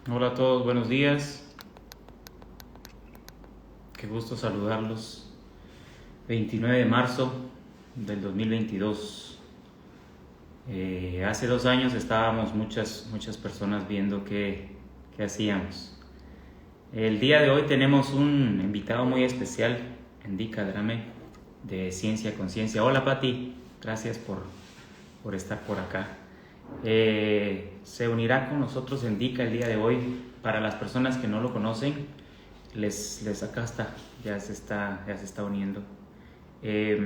Hola a todos, buenos días. Qué gusto saludarlos. 29 de marzo del 2022. Hace 2 años estábamos muchas personas viendo qué hacíamos. El día de hoy tenemos un invitado muy especial, Endica Drame, de Ciencia Conciencia. Hola Pati, gracias por estar por acá. Se unirá con nosotros Endica el día de hoy. Para las personas que no lo conocen, acá está, ya se está uniendo. Eh,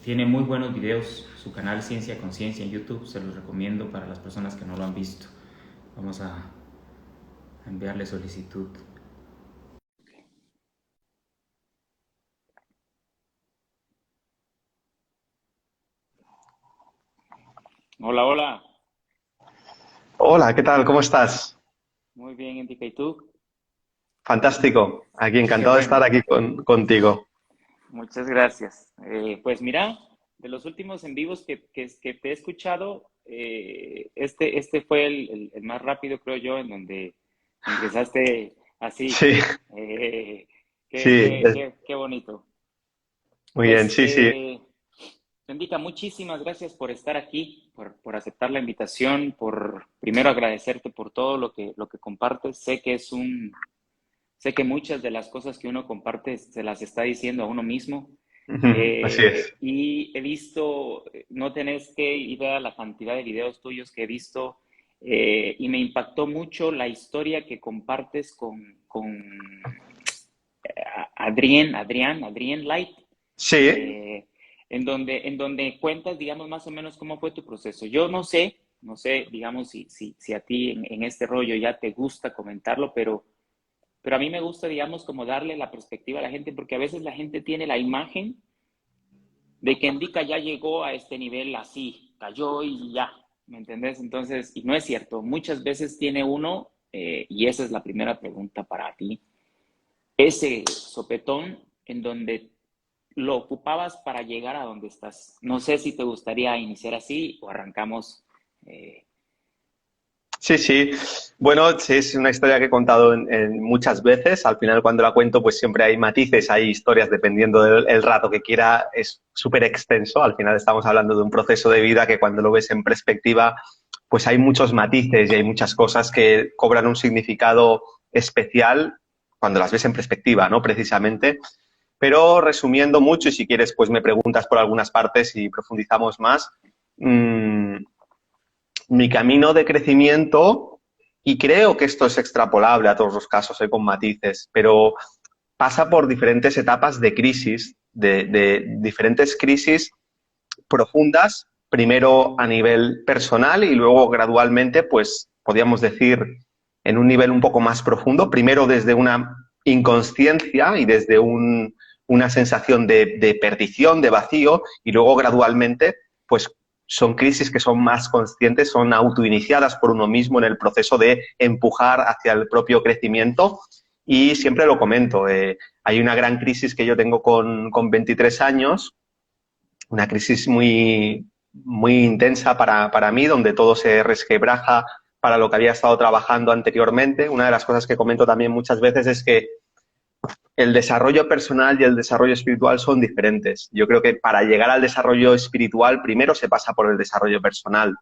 Tiene muy buenos videos, su canal Ciencia Conciencia en YouTube, se los recomiendo para las personas que no lo han visto. Vamos a enviarle solicitud. Hola, hola. Hola, ¿qué tal? ¿Cómo estás? Muy bien, Endica, ¿y tú? Fantástico. Aquí Qué encantado de estar bueno, aquí contigo. muchas gracias. Pues mira, de los últimos en vivos que te he escuchado, este fue el más rápido, creo yo, en donde empezaste así. Sí, Eh, sí, qué bonito. muy bien, Pues, sí, sí. Indica, muchísimas gracias por estar aquí, por aceptar la invitación, por primero agradecerte por todo lo que compartes. Sé que muchas de las cosas que uno comparte se las está diciendo a uno mismo. Ujú, así es. Y he visto, no tenés que idea la cantidad de videos tuyos que he visto, y me impactó mucho la historia que compartes con Adrián Light, Sí, eh, en donde cuentas, digamos, más o menos cómo fue tu proceso. Yo no sé, digamos, si a ti en este rollo ya te gusta comentarlo, pero a mí me gusta, digamos, como darle la perspectiva a la gente, porque a veces la gente tiene la imagen de que Indica ya llegó a este nivel así, cayó y ya, ¿me entendés? Entonces, y no es cierto, muchas veces tiene uno, y esa es la primera pregunta para ti, ese sopetón en donde lo ocupabas para llegar a donde estás. No sé si te gustaría iniciar así o arrancamos. eh, sí, sí. Bueno, sí, es una historia que he contado muchas veces. Al final, cuando la cuento, pues siempre hay matices, hay historias, dependiendo del rato que quiera. Es súper extenso. Al final estamos hablando de un proceso de vida que cuando lo ves en perspectiva, pues hay muchos matices y hay muchas cosas que cobran un significado especial cuando las ves en perspectiva, ¿no? Precisamente. Pero resumiendo mucho, y si quieres, pues me preguntas por algunas partes y profundizamos más. Mmm, Mi camino de crecimiento, y creo que esto es extrapolable a todos los casos, con matices, pero pasa por diferentes etapas de crisis, de diferentes crisis profundas, primero a nivel personal y luego gradualmente, pues podríamos decir, en un nivel un poco más profundo, primero desde una inconsciencia y desde una sensación de perdición, de vacío, y luego gradualmente, pues son crisis que son más conscientes, son autoiniciadas por uno mismo en el proceso de empujar hacia el propio crecimiento. Y siempre lo comento, hay una gran crisis que yo tengo con 23 años, una crisis muy intensa para mí, donde todo se resquebraja para lo que había estado trabajando anteriormente. Una de las cosas que comento también muchas veces es que el desarrollo personal y el desarrollo espiritual son diferentes. Yo creo que para llegar al desarrollo espiritual primero se pasa por el desarrollo personal,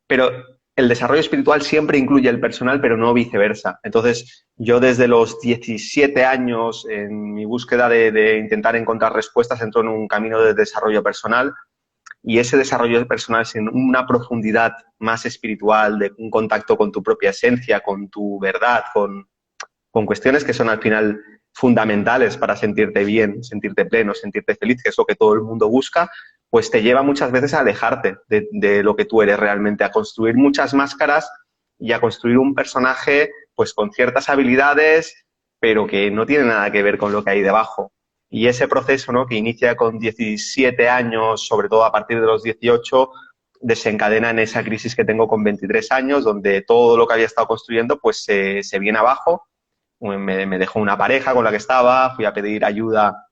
pero el desarrollo espiritual siempre incluye el personal, pero no viceversa. Entonces, yo desde los 17 años, en mi búsqueda de intentar encontrar respuestas, entro en un camino de desarrollo personal, y ese desarrollo personal sin una profundidad más espiritual, de un contacto con tu propia esencia, con tu verdad, con cuestiones que son al final fundamentales para sentirte bien, sentirte pleno, sentirte feliz, que es lo que todo el mundo busca, pues te lleva muchas veces a alejarte de lo que tú eres realmente, a construir muchas máscaras y a construir un personaje pues con ciertas habilidades, pero que no tiene nada que ver con lo que hay debajo. Y ese proceso, ¿no?, que inicia con 17 años, sobre todo a partir de los 18, desencadena en esa crisis que tengo con 23 años, donde todo lo que había estado construyendo pues se viene abajo. Me dejó una pareja con la que estaba, fui a pedir ayuda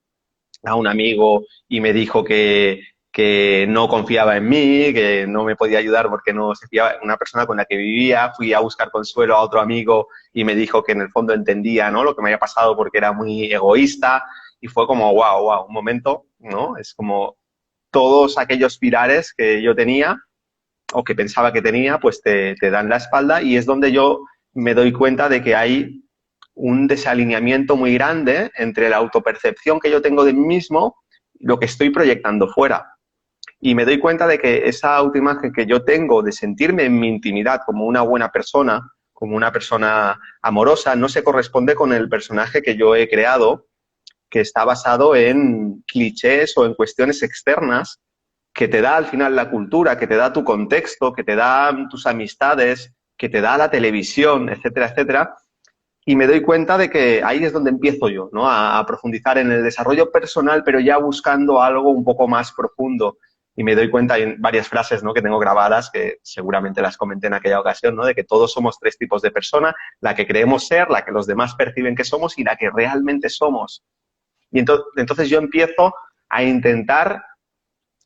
a un amigo y me dijo que no confiaba en mí, que no me podía ayudar porque no se fiaba en una persona con la que vivía. Fui a buscar consuelo a otro amigo y me dijo que en el fondo entendía, ¿no?, lo que me había pasado porque era muy egoísta, y fue como, wow, un momento, ¿no? Es como todos aquellos pilares que yo tenía o que pensaba que tenía, pues te dan la espalda, y es donde yo me doy cuenta de que hay un desalineamiento muy grande entre la autopercepción que yo tengo de mí mismo y lo que estoy proyectando fuera. Y me doy cuenta de que esa autoimagen que yo tengo de sentirme en mi intimidad como una buena persona, como una persona amorosa, no se corresponde con el personaje que yo he creado, que está basado en clichés o en cuestiones externas que te da al final la cultura, que te da tu contexto, que te da tus amistades, que te da la televisión, etcétera, etcétera. Y me doy cuenta de que ahí es donde empiezo yo, ¿no?, a profundizar en el desarrollo personal, pero ya buscando algo un poco más profundo. Y me doy cuenta, en varias frases, ¿no?, que tengo grabadas, que seguramente las comenté en aquella ocasión, ¿no?, de que todos somos tres tipos de persona: la que creemos ser, la que los demás perciben que somos y la que realmente somos. Y entonces yo empiezo a intentar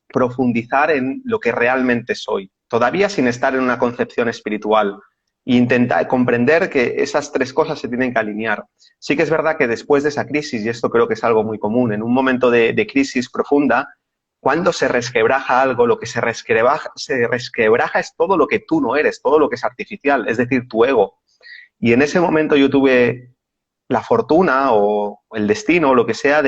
profundizar en lo que realmente soy, todavía sin estar en una concepción espiritual, e intentar comprender que esas tres cosas se tienen que alinear. Sí que es verdad que después de esa crisis, y esto creo que es algo muy común, en un momento de crisis profunda, cuando se resquebraja algo, lo que se resquebraja es todo lo que tú no eres, todo lo que es artificial, es decir, tu ego. Y en ese momento yo tuve la fortuna o el destino o lo que sea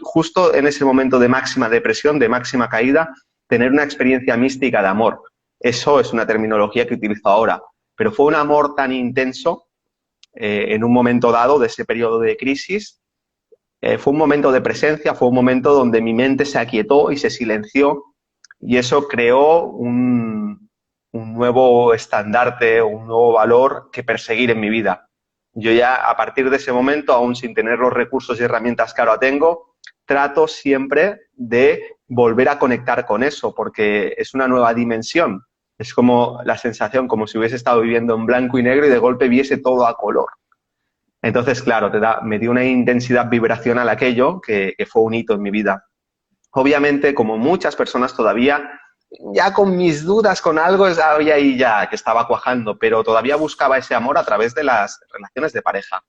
justo en ese momento de máxima depresión, de máxima caída, tener una experiencia mística de amor. Eso es una terminología que utilizo ahora, pero fue un amor tan intenso en un momento dado de ese periodo de crisis. Fue un momento de presencia, fue un momento donde mi mente se aquietó y se silenció, y eso creó un nuevo estandarte, un nuevo valor que perseguir en mi vida. Yo ya a partir de ese momento, aún sin tener los recursos y herramientas que ahora tengo, trato siempre de volver a conectar con eso, porque es una nueva dimensión. Es como la sensación, como si hubiese estado viviendo en blanco y negro y de golpe viese todo a color. Entonces, claro, me dio una intensidad vibracional aquello que fue un hito en mi vida. Obviamente, como muchas personas todavía, ya con mis dudas con algo, había ahí ya que estaba cuajando, pero todavía buscaba ese amor a través de las relaciones de pareja,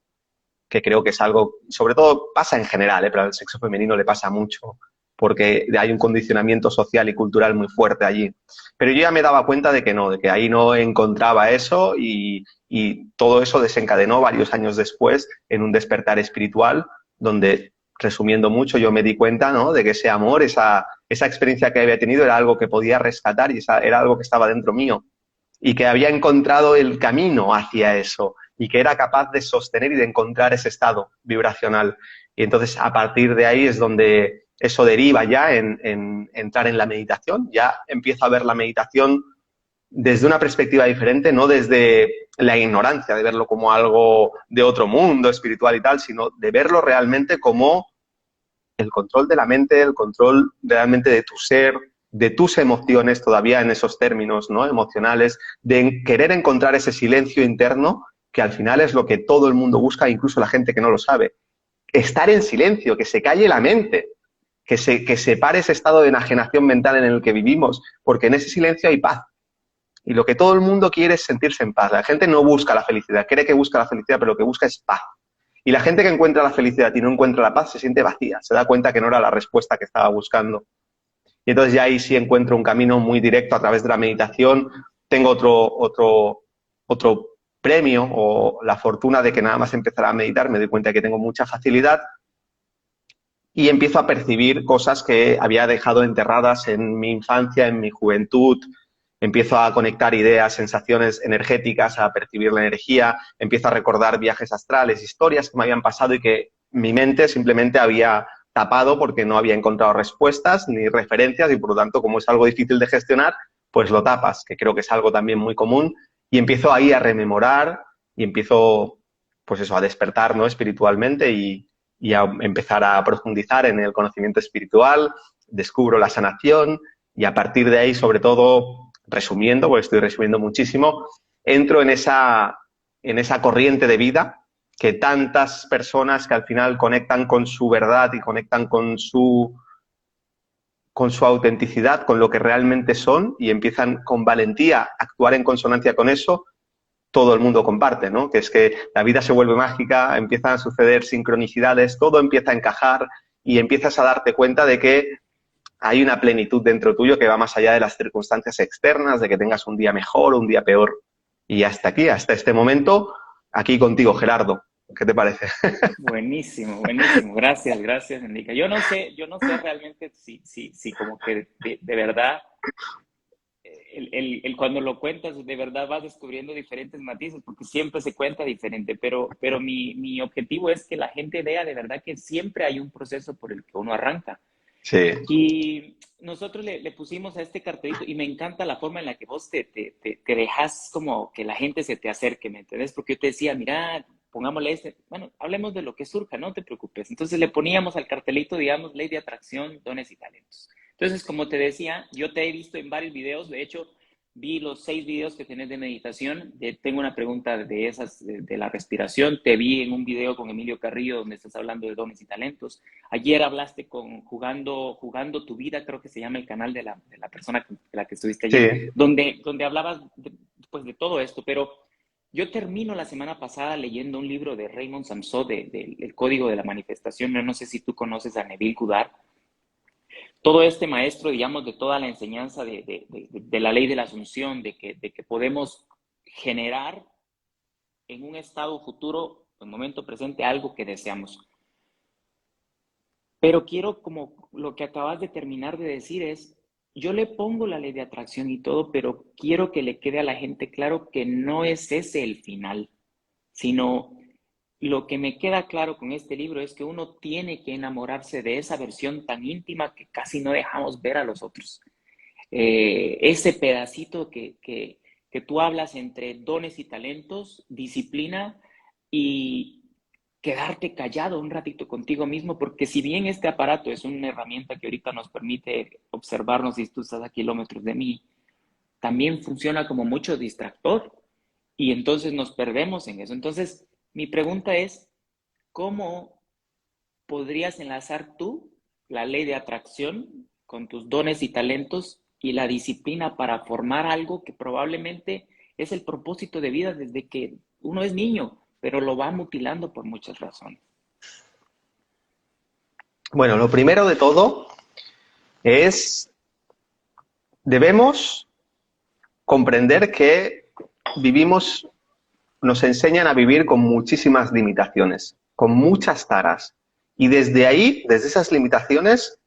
que creo que es algo, sobre todo pasa en general, pero al sexo femenino le pasa mucho, porque hay un condicionamiento social y cultural muy fuerte allí. Pero yo ya me daba cuenta de que no, de que ahí no encontraba eso, y todo eso desencadenó varios años después en un despertar espiritual donde, resumiendo mucho, yo me di cuenta, ¿no?, de que ese amor, esa experiencia que había tenido era algo que podía rescatar y era algo que estaba dentro mío, y que había encontrado el camino hacia eso y que era capaz de sostener y de encontrar ese estado vibracional. Y entonces a partir de ahí es donde eso deriva ya en entrar en la meditación. Ya empiezo a ver la meditación desde una perspectiva diferente, no desde la ignorancia, de verlo como algo de otro mundo espiritual y tal, sino de verlo realmente como el control de la mente, el control realmente de tu ser, de tus emociones, todavía en esos términos, ¿no?, emocionales, de querer encontrar ese silencio interno, que al final es lo que todo el mundo busca, incluso la gente que no lo sabe. Estar en silencio, que se calle la mente, que se pare ese estado de enajenación mental en el que vivimos, porque en ese silencio hay paz. Y lo que todo el mundo quiere es sentirse en paz. La gente no busca la felicidad, cree que busca la felicidad, pero lo que busca es paz. Y la gente que encuentra la felicidad y no encuentra la paz se siente vacía, se da cuenta que no era la respuesta que estaba buscando. Y entonces ya ahí sí encuentro un camino muy directo a través de la meditación. Tengo otro premio, o la fortuna de que nada más empezar a meditar me doy cuenta de que tengo mucha facilidad y empiezo a percibir cosas que había dejado enterradas en mi infancia, en mi juventud. Empiezo a conectar ideas, sensaciones energéticas, a percibir la energía, empiezo a recordar viajes astrales, historias que me habían pasado y que mi mente simplemente había tapado porque no había encontrado respuestas ni referencias, y por lo tanto, como es algo difícil de gestionar, pues lo tapas, que creo que es algo también muy común, y empiezo ahí a rememorar y empiezo, pues eso, a despertar, ¿no?, espiritualmente, y a empezar a profundizar en el conocimiento espiritual, descubro la sanación, y a partir de ahí, sobre todo, resumiendo, porque estoy resumiendo muchísimo, entro en esa corriente de vida que tantas personas que al final conectan con su verdad y conectan con su con su autenticidad, con lo que realmente son y empiezan con valentía a actuar en consonancia con eso, todo el mundo comparte, ¿no? Que es que la vida se vuelve mágica, empiezan a suceder sincronicidades, todo empieza a encajar y empiezas a darte cuenta de que hay una plenitud dentro tuyo que va más allá de las circunstancias externas, de que tengas un día mejor o un día peor. Y hasta aquí, hasta este momento, aquí contigo, Gerardo. ¿Qué te parece? Buenísimo, buenísimo. Gracias, gracias, Enrique. Yo no sé realmente si como que de verdad, cuando lo cuentas, de verdad vas descubriendo diferentes matices, porque siempre se cuenta diferente, pero mi objetivo es que la gente vea de verdad que siempre hay un proceso por el que uno arranca. Sí, Y nosotros le pusimos a este cartelito, y me encanta la forma en la que vos te dejas como que la gente se te acerque, ¿me entendés? Porque yo te decía, mira, pongámosle bueno, hablemos de lo que surja, no te preocupes. Entonces le poníamos al cartelito, digamos, ley de atracción, dones y talentos. Entonces, como te decía, yo te he visto en varios videos, de hecho, vi los 6 videos que tenés de meditación. Tengo una pregunta de esas, de la respiración. Te vi en un video con Emilio Carrillo donde estás hablando de dones y talentos. Ayer hablaste con Jugando tu vida, creo que se llama el canal de la persona con la que estuviste ayer, sí, donde hablabas pues, de todo esto. Pero yo termino la semana pasada leyendo un libro de Raymond Samson, El Código de la Manifestación. Yo no sé si tú conoces a Neville Goddard. Todo este maestro, digamos, de toda la enseñanza de la ley de la asunción, de que podemos generar en un estado futuro, en el momento presente, algo que deseamos. Pero quiero, como lo que acabas de terminar de decir, yo le pongo la ley de atracción y todo, pero quiero que le quede a la gente claro que no es ese el final, sino lo que me queda claro con este libro es que uno tiene que enamorarse de esa versión tan íntima que casi no dejamos ver a los otros. Ese pedacito que tú hablas entre dones y talentos, disciplina y quedarte callado un ratito contigo mismo, porque si bien este aparato es una herramienta que ahorita nos permite observarnos si tú estás a kilómetros de mí, también funciona como mucho distractor y entonces nos perdemos en eso. Entonces, mi pregunta es, ¿cómo podrías enlazar tú la ley de atracción con tus dones y talentos y la disciplina para formar algo que probablemente es el propósito de vida desde que uno es niño, pero lo va mutilando por muchas razones? bueno, lo primero de todo es, debemos comprender que vivimos, nos enseñan a vivir con muchísimas limitaciones, con muchas taras. Y desde ahí, desde esas limitaciones,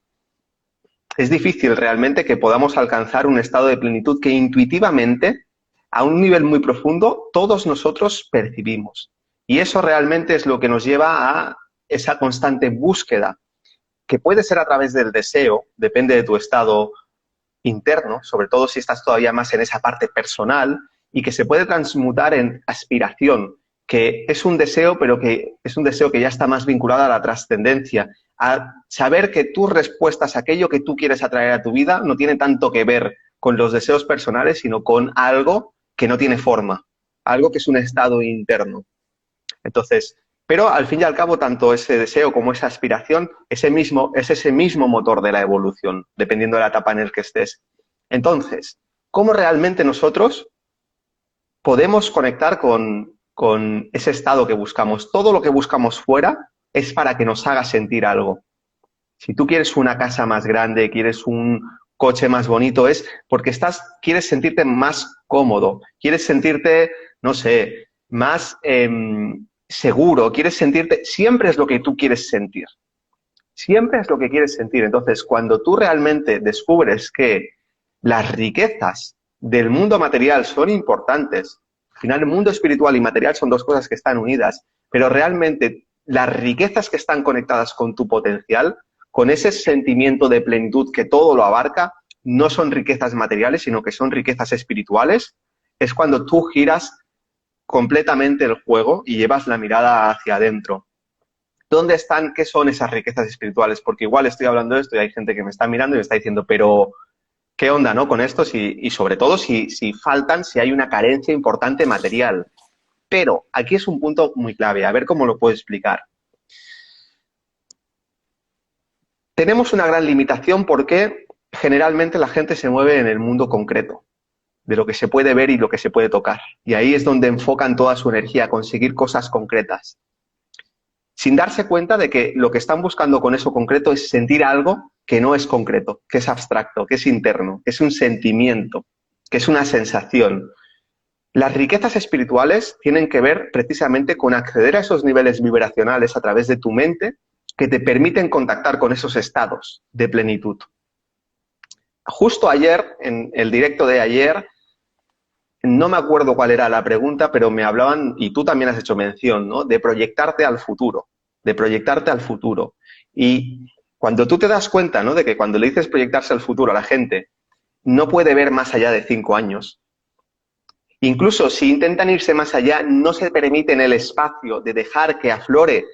es difícil realmente que podamos alcanzar un estado de plenitud que intuitivamente, a un nivel muy profundo, todos nosotros percibimos. Y eso realmente es lo que nos lleva a esa constante búsqueda, que puede ser a través del deseo, depende de tu estado interno, sobre todo si estás todavía más en esa parte personal, y que se puede transmutar en aspiración, que es un deseo, pero que es un deseo que ya está más vinculado a la trascendencia, a saber que tus respuestas a aquello que tú quieres atraer a tu vida no tiene tanto que ver con los deseos personales, sino con algo que no tiene forma, algo que es un estado interno. Entonces, pero al fin y al cabo, tanto ese deseo como esa aspiración es ese mismo motor de la evolución, dependiendo de la etapa en la que estés. Entonces, ¿cómo realmente nosotros podemos conectar con ese estado que buscamos? Todo lo que buscamos fuera es para que nos haga sentir algo. Si tú quieres una casa más grande, quieres un coche más bonito, es porque quieres sentirte más cómodo, quieres sentirte, no sé, más seguro, quieres sentirte, siempre es lo que tú quieres sentir. Siempre es lo que quieres sentir. Entonces, cuando tú realmente descubres que las riquezas del mundo material son importantes, al final el mundo espiritual y material son dos cosas que están unidas, pero realmente las riquezas que están conectadas con tu potencial, con ese sentimiento de plenitud que todo lo abarca, no son riquezas materiales, sino que son riquezas espirituales, es cuando tú giras completamente el juego y llevas la mirada hacia adentro. ¿Dónde están? ¿Qué son esas riquezas espirituales? Porque igual estoy hablando de esto y hay gente que me está mirando y me está diciendo, pero ¿qué onda, no? Con esto y sobre todo si faltan, si hay una carencia importante material. Pero aquí es un punto muy clave, a ver cómo lo puedo explicar. Tenemos una gran limitación porque generalmente la gente se mueve en el mundo concreto, de lo que se puede ver y lo que se puede tocar. Y ahí es donde enfocan toda su energía a conseguir cosas concretas, sin darse cuenta de que lo que están buscando con eso concreto es sentir algo que no es concreto, que es abstracto, que es interno, que es un sentimiento, que es una sensación. Las riquezas espirituales tienen que ver precisamente con acceder a esos niveles vibracionales a través de tu mente que te permiten contactar con esos estados de plenitud. Justo ayer, en el directo de ayer, no me acuerdo cuál era la pregunta, pero me hablaban, y tú también has hecho mención, ¿no? De proyectarte al futuro, de proyectarte al futuro. Y cuando tú te das cuenta, ¿no? De que cuando le dices proyectarse al futuro a la gente, no puede ver más allá de 5 años. Incluso si intentan irse más allá, no se permiten el espacio de dejar que aflore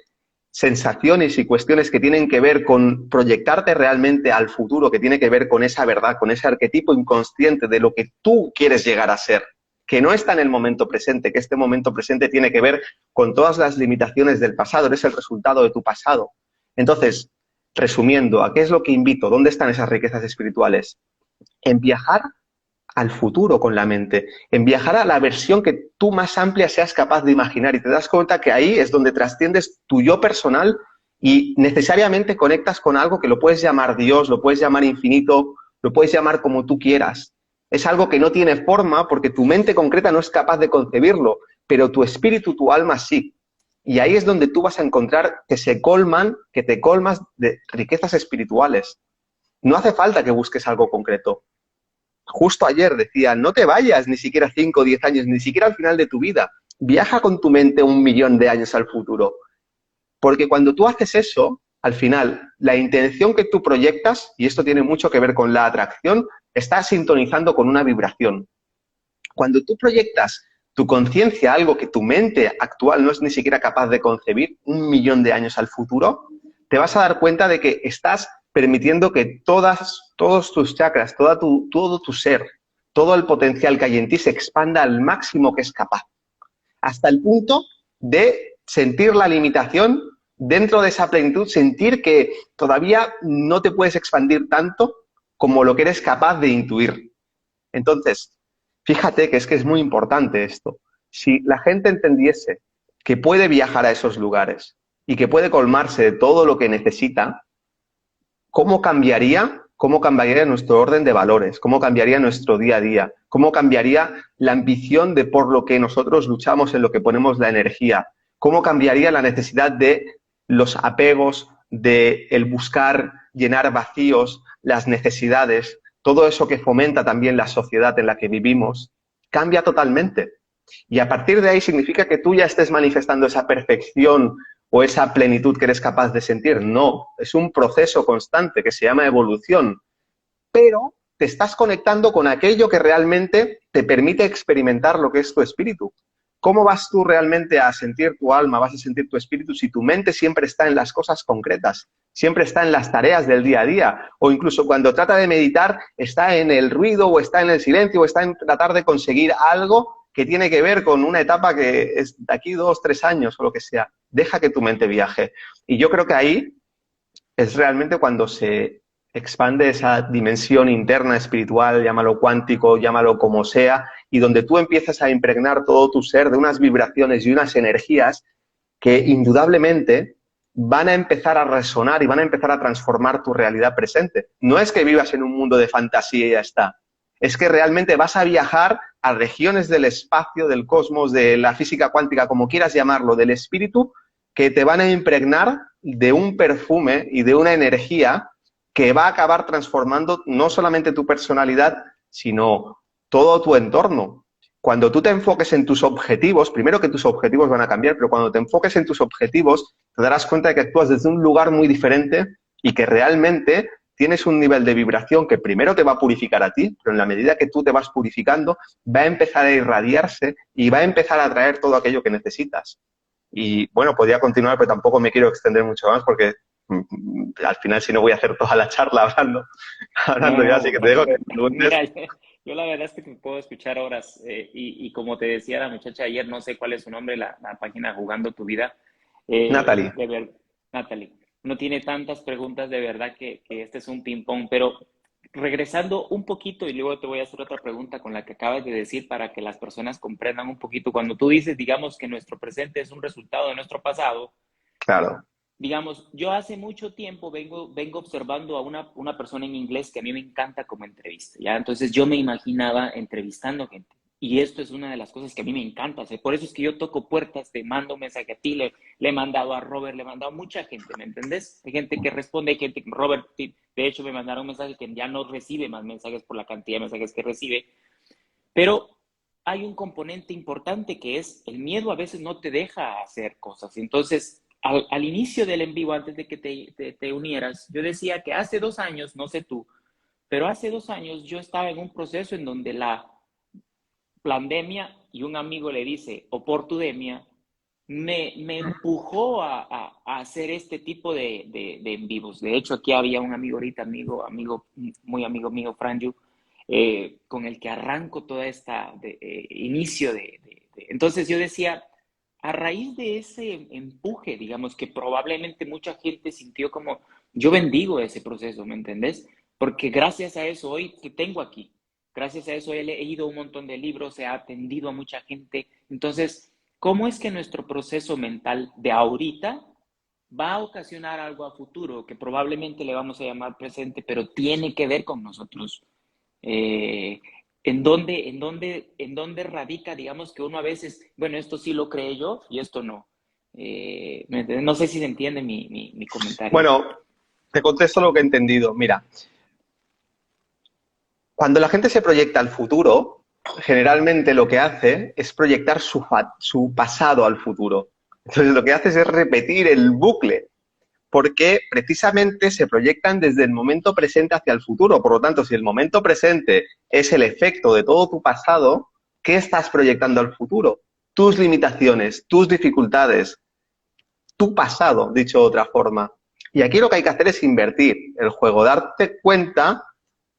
sensaciones y cuestiones que tienen que ver con proyectarte realmente al futuro, que tiene que ver con esa verdad, con ese arquetipo inconsciente de lo que tú quieres llegar a ser, que no está en el momento presente, que este momento presente tiene que ver con todas las limitaciones del pasado, eres el resultado de tu pasado. Entonces, resumiendo, ¿a qué es lo que invito? ¿Dónde están esas riquezas espirituales? En viajar al futuro con la mente, en viajar a la versión que tú más amplia seas capaz de imaginar y te das cuenta que ahí es donde trasciendes tu yo personal y necesariamente conectas con algo que lo puedes llamar Dios, lo puedes llamar infinito, lo puedes llamar como tú quieras. Es algo que no tiene forma porque tu mente concreta no es capaz de concebirlo, pero tu espíritu, tu alma sí. Y ahí es donde tú vas a encontrar que te colmas de riquezas espirituales. No hace falta que busques algo concreto. Justo ayer decía, no te vayas ni siquiera 5 o 10 años, ni siquiera al final de tu vida. Viaja con tu mente 1.000.000 de años al futuro. Porque cuando tú haces eso, al final, la intención que tú proyectas, y esto tiene mucho que ver con la atracción, está sintonizando con una vibración. Cuando tú proyectas tu conciencia a algo que tu mente actual no es ni siquiera capaz de concebir, 1.000.000 de años al futuro, te vas a dar cuenta de que estás permitiendo que todos tus chakras, todo tu ser, todo el potencial que hay en ti se expanda al máximo que es capaz, hasta el punto de sentir la limitación dentro de esa plenitud, sentir que todavía no te puedes expandir tanto como lo que eres capaz de intuir. Entonces, fíjate que es muy importante esto. Si la gente entendiese que puede viajar a esos lugares y que puede colmarse de todo lo que necesita, ¿cómo cambiaría? ¿Cómo cambiaría nuestro orden de valores? ¿Cómo cambiaría nuestro día a día? ¿Cómo cambiaría la ambición de por lo que nosotros luchamos, en lo que ponemos la energía? ¿Cómo cambiaría la necesidad de los apegos, de el buscar llenar vacíos, las necesidades, todo eso que fomenta también la sociedad en la que vivimos? Cambia totalmente. Y a partir de ahí significa que tú ya estés manifestando esa perfección o esa plenitud que eres capaz de sentir. No, es un proceso constante que se llama evolución, pero te estás conectando con aquello que realmente te permite experimentar lo que es tu espíritu. ¿Cómo vas tú realmente a sentir tu alma, vas a sentir tu espíritu si tu mente siempre está en las cosas concretas, siempre está en las tareas del día a día, o incluso cuando trata de meditar está en el ruido o está en el silencio o está en tratar de conseguir algo que tiene que ver con una etapa que es de aquí 2, 3 años o lo que sea? Deja que tu mente viaje. Y yo creo que ahí es realmente cuando se expande esa dimensión interna espiritual, llámalo cuántico, llámalo como sea, y donde tú empiezas a impregnar todo tu ser de unas vibraciones y unas energías que indudablemente van a empezar a resonar y van a empezar a transformar tu realidad presente. No es que vivas en un mundo de fantasía y ya está. Es que realmente vas a viajar a regiones del espacio, del cosmos, de la física cuántica, como quieras llamarlo, del espíritu, que te van a impregnar de un perfume y de una energía que va a acabar transformando no solamente tu personalidad, sino todo tu entorno. Cuando tú te enfoques en tus objetivos, primero que tus objetivos van a cambiar, pero cuando te enfoques en tus objetivos, te darás cuenta de que actúas desde un lugar muy diferente y que realmente tienes un nivel de vibración que primero te va a purificar a ti, pero en la medida que tú te vas purificando, va a empezar a irradiarse y va a empezar a traer todo aquello que necesitas. Y bueno, podría continuar, pero tampoco me quiero extender mucho más porque al final si no voy a hacer toda la charla hablando, No, hablando ya, así no, que te dejo que me preguntes. mira, yo la verdad es que te puedo escuchar horas y como te decía la muchacha ayer, no sé cuál es su nombre, la página Jugando tu Vida, Natalie. de ver, Natalie, no tiene tantas preguntas de verdad que este es un ping-pong, pero regresando un poquito y luego te voy a hacer otra pregunta con la que acabas de decir para que las personas comprendan un poquito. Cuando tú dices, digamos, que nuestro presente es un resultado de nuestro pasado, Claro. digamos, yo hace mucho tiempo vengo observando a una persona en inglés que a mí me encanta como entrevista, ¿ya? Entonces yo me imaginaba entrevistando gente. Y esto es una de las cosas que a mí me encanta hacer. Por eso es que yo toco puertas, te mando un mensaje a ti, le he mandado a Robert, le he mandado a mucha gente, ¿me entendés? Hay gente que responde, hay gente que Robert, de hecho, me mandaron un mensaje que ya no recibe más mensajes por la cantidad de mensajes que recibe. Pero hay un componente importante que es el miedo a veces no te deja hacer cosas. Entonces, al inicio del en vivo, antes de que te unieras, yo decía que hace 2 años, no sé tú, pero hace 2 años yo estaba en un proceso en donde la pandemia, y un amigo le dice oportudemia, me empujó a hacer este tipo de en vivos. De hecho, aquí había un amigo ahorita, muy amigo mío, Franju, con el que arranco toda esta inicio Entonces yo decía, a raíz de ese empuje, digamos, que probablemente mucha gente sintió como, yo bendigo ese proceso, ¿me entendés? Porque gracias a eso hoy te tengo aquí. Gracias a eso he leído un montón de libros, he atendido a mucha gente. Entonces, ¿cómo es que nuestro proceso mental de ahorita va a ocasionar algo a futuro que probablemente le vamos a llamar presente, pero tiene que ver con nosotros? Eh, ¿en dónde radica, digamos, que uno a veces, bueno, esto sí lo creo yo y esto no? No sé si se entiende mi comentario. Bueno, te contesto lo que he entendido. Mira, cuando la gente se proyecta al futuro, generalmente lo que hace es proyectar su pasado al futuro. Entonces lo que hace es repetir el bucle, porque precisamente se proyectan desde el momento presente hacia el futuro. Por lo tanto, si el momento presente es el efecto de todo tu pasado, ¿qué estás proyectando al futuro? Tus limitaciones, tus dificultades, tu pasado, dicho de otra forma. Y aquí lo que hay que hacer es invertir el juego, darte cuenta,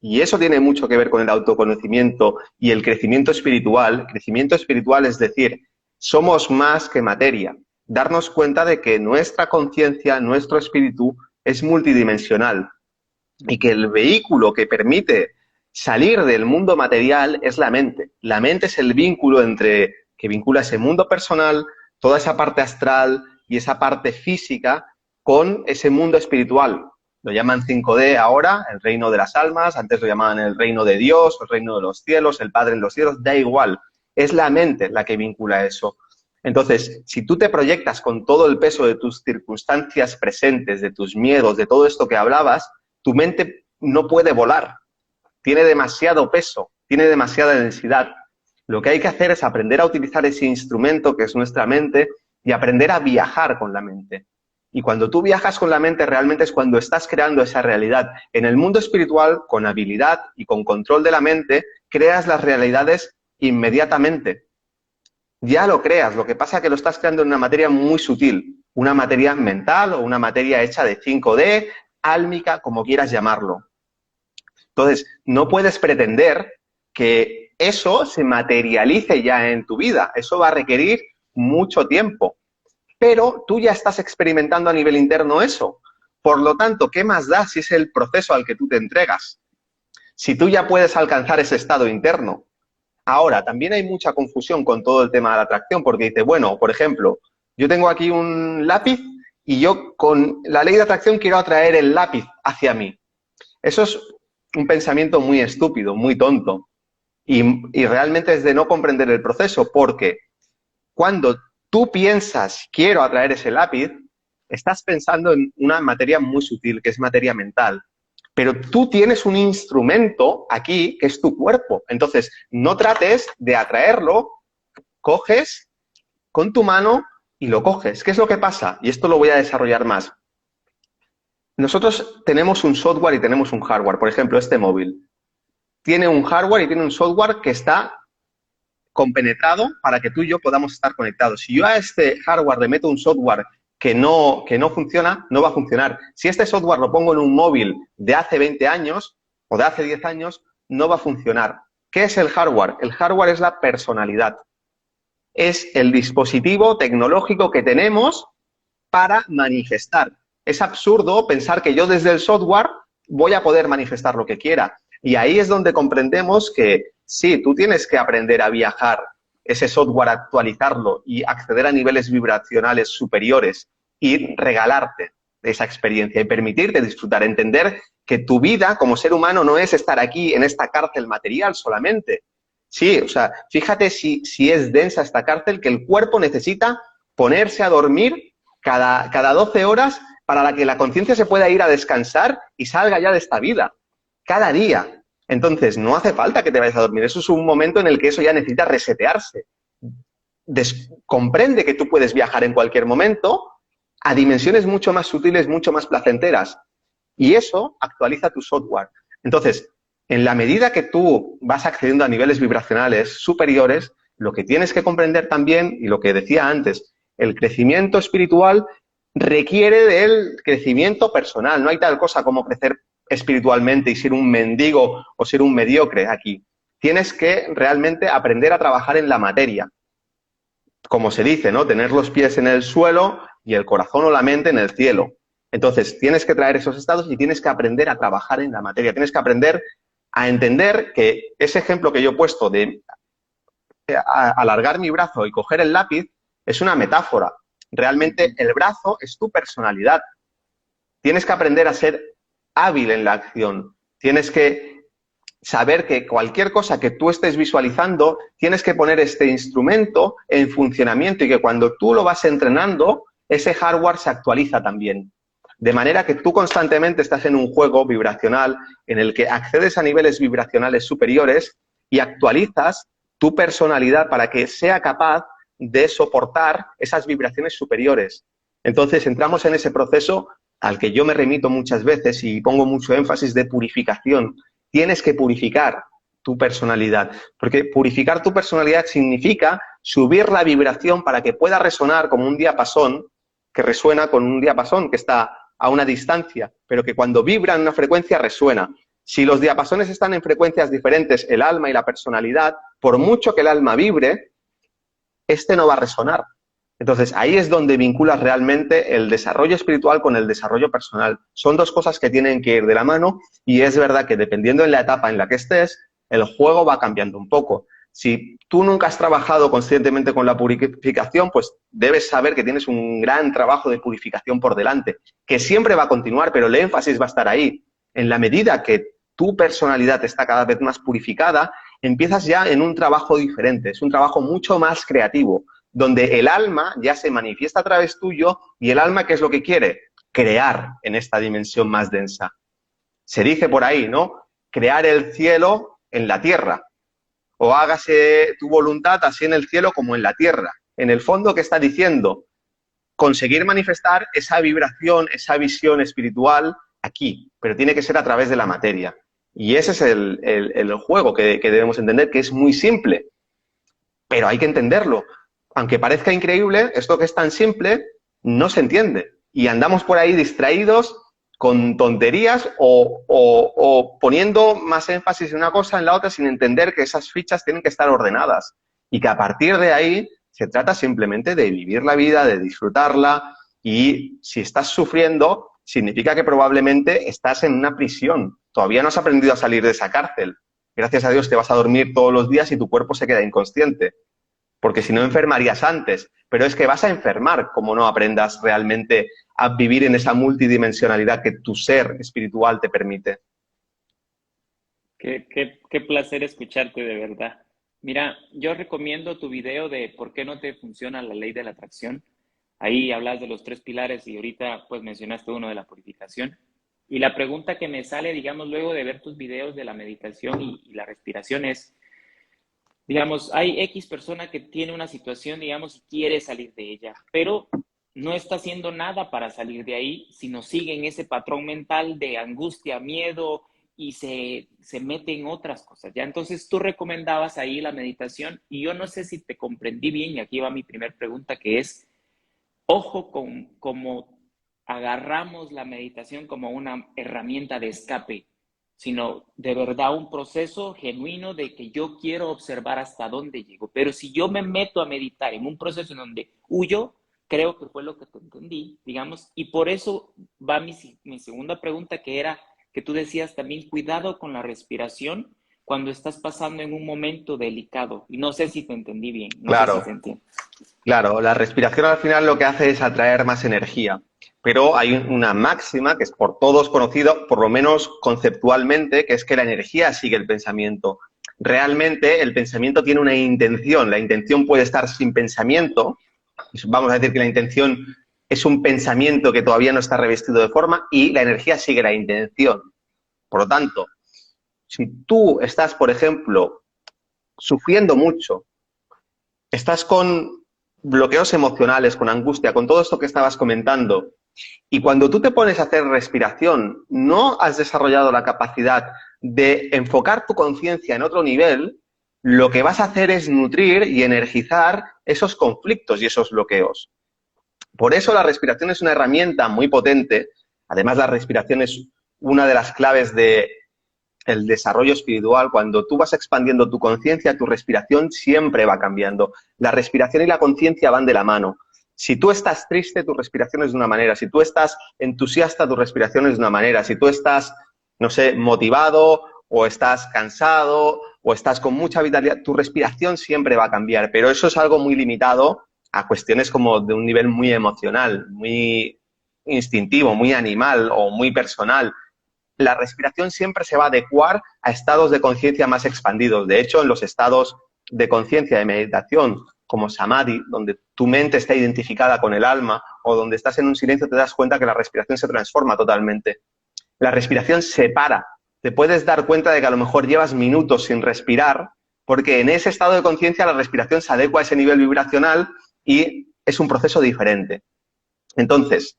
y eso tiene mucho que ver con el autoconocimiento y el crecimiento espiritual. Crecimiento espiritual es decir, somos más que materia. Darnos cuenta de que nuestra conciencia, nuestro espíritu es multidimensional y que el vehículo que permite salir del mundo material es la mente. La mente es el vínculo que vincula ese mundo personal, toda esa parte astral y esa parte física con ese mundo espiritual. Lo llaman 5D ahora, el reino de las almas, antes lo llamaban el reino de Dios, el reino de los cielos, el Padre en los cielos, da igual. Es la mente la que vincula eso. Entonces, si tú te proyectas con todo el peso de tus circunstancias presentes, de tus miedos, de todo esto que hablabas, tu mente no puede volar. Tiene demasiado peso, tiene demasiada densidad. Lo que hay que hacer es aprender a utilizar ese instrumento que es nuestra mente y aprender a viajar con la mente. Y cuando tú viajas con la mente, realmente es cuando estás creando esa realidad. En el mundo espiritual, con habilidad y con control de la mente, creas las realidades inmediatamente. Ya lo creas, lo que pasa es que lo estás creando en una materia muy sutil, una materia mental o una materia hecha de 5D, álmica, como quieras llamarlo. Entonces, no puedes pretender que eso se materialice ya en tu vida. Eso va a requerir mucho tiempo. Pero tú ya estás experimentando a nivel interno eso. Por lo tanto, ¿qué más da si es el proceso al que tú te entregas? Si tú ya puedes alcanzar ese estado interno. Ahora, también hay mucha confusión con todo el tema de la atracción, porque dice, bueno, por ejemplo, yo tengo aquí un lápiz y yo con la ley de atracción quiero atraer el lápiz hacia mí. Eso es un pensamiento muy estúpido, muy tonto. Y realmente es de no comprender el proceso, porque cuando tú piensas, quiero atraer ese lápiz, estás pensando en una materia muy sutil, que es materia mental. Pero tú tienes un instrumento aquí, que es tu cuerpo. Entonces, no trates de atraerlo, coges con tu mano y lo coges. ¿Qué es lo que pasa? Y esto lo voy a desarrollar más. Nosotros tenemos un software y tenemos un hardware. Por ejemplo, este móvil tiene un hardware y tiene un software que está compenetrado para que tú y yo podamos estar conectados. Si yo a este hardware le meto un software que no funciona, no va a funcionar. Si este software lo pongo en un móvil de hace 20 años o de hace 10 años, no va a funcionar. ¿Qué es el hardware? El hardware es la personalidad. Es el dispositivo tecnológico que tenemos para manifestar. Es absurdo pensar que yo desde el software voy a poder manifestar lo que quiera. Y ahí es donde comprendemos que sí, tú tienes que aprender a viajar, ese software, actualizarlo y acceder a niveles vibracionales superiores y regalarte esa experiencia y permitirte disfrutar, entender que tu vida como ser humano no es estar aquí en esta cárcel material solamente. Sí, o sea, fíjate si es densa esta cárcel, que el cuerpo necesita ponerse a dormir cada 12 horas para que la conciencia se pueda ir a descansar y salga ya de esta vida. Cada día. Entonces, no hace falta que te vayas a dormir. Eso es un momento en el que eso ya necesita resetearse. Comprende que tú puedes viajar en cualquier momento a dimensiones mucho más sutiles, mucho más placenteras. Y eso actualiza tu software. Entonces, en la medida que tú vas accediendo a niveles vibracionales superiores, lo que tienes que comprender también, y lo que decía antes, el crecimiento espiritual requiere del crecimiento personal. No hay tal cosa como crecer espiritualmente y ser un mendigo o ser un mediocre aquí. Tienes que realmente aprender a trabajar en la materia. Como se dice, ¿no? Tener los pies en el suelo y el corazón o la mente en el cielo. Entonces, tienes que traer esos estados y tienes que aprender a trabajar en la materia. Tienes que aprender a entender que ese ejemplo que yo he puesto de alargar mi brazo y coger el lápiz es una metáfora. Realmente el brazo es tu personalidad. Tienes que aprender a ser hábil en la acción. Tienes que saber que cualquier cosa que tú estés visualizando, tienes que poner este instrumento en funcionamiento y que cuando tú lo vas entrenando, ese hardware se actualiza también. De manera que tú constantemente estás en un juego vibracional en el que accedes a niveles vibracionales superiores y actualizas tu personalidad para que sea capaz de soportar esas vibraciones superiores. Entonces entramos en ese proceso al que yo me remito muchas veces y pongo mucho énfasis de purificación. Tienes que purificar tu personalidad, porque purificar tu personalidad significa subir la vibración para que pueda resonar como un diapasón, que resuena con un diapasón que está a una distancia, pero que cuando vibra en una frecuencia resuena. Si los diapasones están en frecuencias diferentes, el alma y la personalidad, por mucho que el alma vibre, este no va a resonar. Entonces, ahí es donde vinculas realmente el desarrollo espiritual con el desarrollo personal. Son dos cosas que tienen que ir de la mano y es verdad que dependiendo de la etapa en la que estés, el juego va cambiando un poco. Si tú nunca has trabajado conscientemente con la purificación, pues debes saber que tienes un gran trabajo de purificación por delante, que siempre va a continuar, pero el énfasis va a estar ahí. En la medida que tu personalidad está cada vez más purificada, empiezas ya en un trabajo diferente, es un trabajo mucho más creativo, donde el alma ya se manifiesta a través tuyo y el alma, ¿qué es lo que quiere? Crear en esta dimensión más densa. Se dice por ahí, ¿no? Crear el cielo en la tierra. O hágase tu voluntad así en el cielo como en la tierra. En el fondo, ¿qué está diciendo? Conseguir manifestar esa vibración, esa visión espiritual aquí, pero tiene que ser a través de la materia. Y ese es el juego que debemos entender, que es muy simple, pero hay que entenderlo. Aunque parezca increíble, esto que es tan simple no se entiende. Y andamos por ahí distraídos con tonterías o poniendo más énfasis en una cosa en la otra sin entender que esas fichas tienen que estar ordenadas. Y que a partir de ahí se trata simplemente de vivir la vida, de disfrutarla. Y si estás sufriendo, significa que probablemente estás en una prisión. Todavía no has aprendido a salir de esa cárcel. Gracias a Dios te vas a dormir todos los días y tu cuerpo se queda inconsciente. Porque si no enfermarías antes, pero es que vas a enfermar como no aprendas realmente a vivir en esa multidimensionalidad que tu ser espiritual te permite. Qué placer escucharte de verdad. Mira, yo recomiendo tu video de por qué no te funciona la ley de la atracción. Ahí hablas de los tres pilares y ahorita pues mencionaste uno de la purificación. Y la pregunta que me sale, digamos, luego de ver tus videos de la meditación y la respiración es, digamos, hay X persona que tiene una situación, digamos, y quiere salir de ella, pero no está haciendo nada para salir de ahí, sino sigue en ese patrón mental de angustia, miedo y se mete en otras cosas, ¿ya? Entonces tú recomendabas ahí la meditación y yo no sé si te comprendí bien y aquí va mi primera pregunta que es, ojo con cómo agarramos la meditación como una herramienta de escape, sino de verdad un proceso genuino de que yo quiero observar hasta dónde llego. Pero si yo me meto a meditar en un proceso en donde huyo, creo que fue lo que te entendí, digamos, y por eso va mi segunda pregunta, que era, que tú decías también, cuidado con la respiración cuando estás pasando en un momento delicado. Y no sé si te entendí bien, no sé si Claro. te entiendo. Claro, la respiración al final lo que hace es atraer más energía, pero hay una máxima que es por todos conocido, por lo menos conceptualmente, que es que la energía sigue el pensamiento. Realmente el pensamiento tiene una intención, la intención puede estar sin pensamiento, vamos a decir que la intención es un pensamiento que todavía no está revestido de forma y la energía sigue la intención. Por lo tanto, si tú estás, por ejemplo, sufriendo mucho, estás con bloqueos emocionales, con angustia, con todo esto que estabas comentando. Y cuando tú te pones a hacer respiración, no has desarrollado la capacidad de enfocar tu conciencia en otro nivel, lo que vas a hacer es nutrir y energizar esos conflictos y esos bloqueos. Por eso la respiración es una herramienta muy potente. Además, la respiración es una de las claves de el desarrollo espiritual. Cuando tú vas expandiendo tu conciencia, tu respiración siempre va cambiando. La respiración y la conciencia van de la mano. Si tú estás triste, tu respiración es de una manera. Si tú estás entusiasta, tu respiración es de una manera. Si tú estás, no sé, motivado o estás cansado o estás con mucha vitalidad, tu respiración siempre va a cambiar. Pero eso es algo muy limitado a cuestiones como de un nivel muy emocional, muy instintivo, muy animal o muy personal. La respiración siempre se va a adecuar a estados de conciencia más expandidos. De hecho, en los estados de conciencia de meditación, como samadhi, donde tu mente está identificada con el alma o donde estás en un silencio, te das cuenta que la respiración se transforma totalmente. La respiración se para. Te puedes dar cuenta de que a lo mejor llevas minutos sin respirar, porque en ese estado de conciencia la respiración se adecua a ese nivel vibracional y es un proceso diferente. Entonces,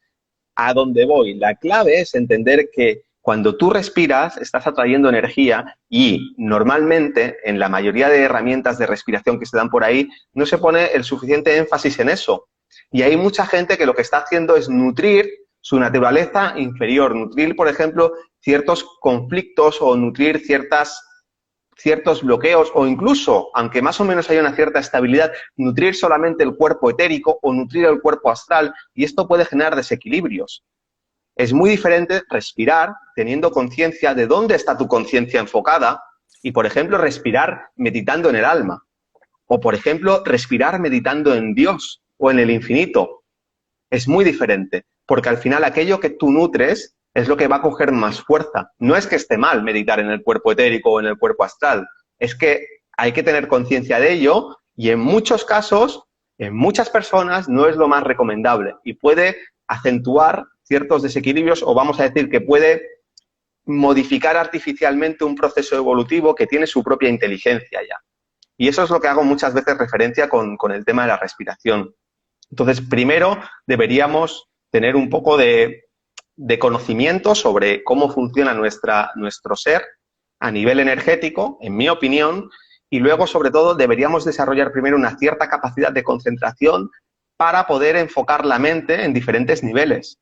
¿a dónde voy? La clave es entender que cuando tú respiras, estás atrayendo energía y normalmente en la mayoría de herramientas de respiración que se dan por ahí no se pone el suficiente énfasis en eso. Y hay mucha gente que lo que está haciendo es nutrir su naturaleza inferior, nutrir, por ejemplo, ciertos conflictos o nutrir ciertos bloqueos o incluso, aunque más o menos haya una cierta estabilidad, nutrir solamente el cuerpo etérico o nutrir el cuerpo astral y esto puede generar desequilibrios. Es muy diferente respirar teniendo conciencia de dónde está tu conciencia enfocada y, por ejemplo, respirar meditando en el alma o, por ejemplo, respirar meditando en Dios o en el infinito. Es muy diferente porque al final aquello que tú nutres es lo que va a coger más fuerza. No es que esté mal meditar en el cuerpo etérico o en el cuerpo astral, es que hay que tener conciencia de ello y en muchos casos, en muchas personas, no es lo más recomendable y puede acentuar ciertos desequilibrios o vamos a decir que puede modificar artificialmente un proceso evolutivo que tiene su propia inteligencia ya. Y eso es lo que hago muchas veces referencia con el tema de la respiración. Entonces, primero deberíamos tener un poco de conocimiento sobre cómo funciona nuestro ser a nivel energético, en mi opinión, y luego, sobre todo, deberíamos desarrollar primero una cierta capacidad de concentración para poder enfocar la mente en diferentes niveles.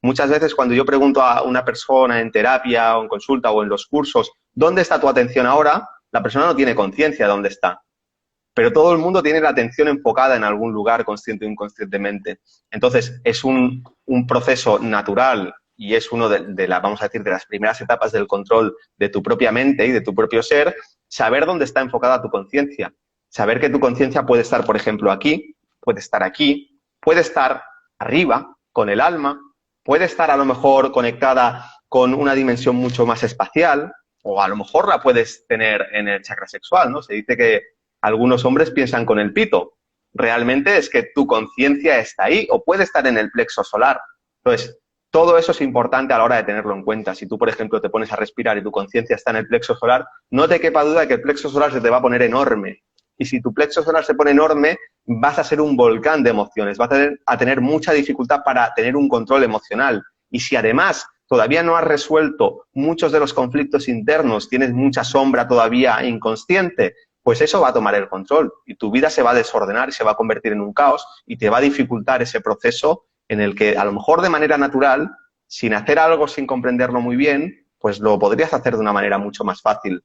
Muchas veces cuando yo pregunto a una persona en terapia o en consulta o en los cursos, ¿dónde está tu atención ahora? La persona no tiene conciencia de dónde está. Pero todo el mundo tiene la atención enfocada en algún lugar, consciente o inconscientemente. Entonces, es un proceso natural y es uno vamos a decir, de las primeras etapas del control de tu propia mente y de tu propio ser, saber dónde está enfocada tu conciencia. Saber que tu conciencia puede estar, por ejemplo, aquí, puede estar arriba, con el alma, puede estar a lo mejor conectada con una dimensión mucho más espacial, o a lo mejor la puedes tener en el chakra sexual, ¿no? Se dice que algunos hombres piensan con el pito. Realmente es que tu conciencia está ahí o puede estar en el plexo solar. Entonces, todo eso es importante a la hora de tenerlo en cuenta. Si tú, por ejemplo, te pones a respirar y tu conciencia está en el plexo solar, no te quepa duda de que el plexo solar se te va a poner enorme. Y si tu plexo solar se pone enorme, vas a ser un volcán de emociones, vas a tener mucha dificultad para tener un control emocional. Y si además todavía no has resuelto muchos de los conflictos internos, tienes mucha sombra todavía inconsciente, pues eso va a tomar el control y tu vida se va a desordenar y se va a convertir en un caos y te va a dificultar ese proceso en el que a lo mejor de manera natural, sin hacer algo, sin comprenderlo muy bien, pues lo podrías hacer de una manera mucho más fácil.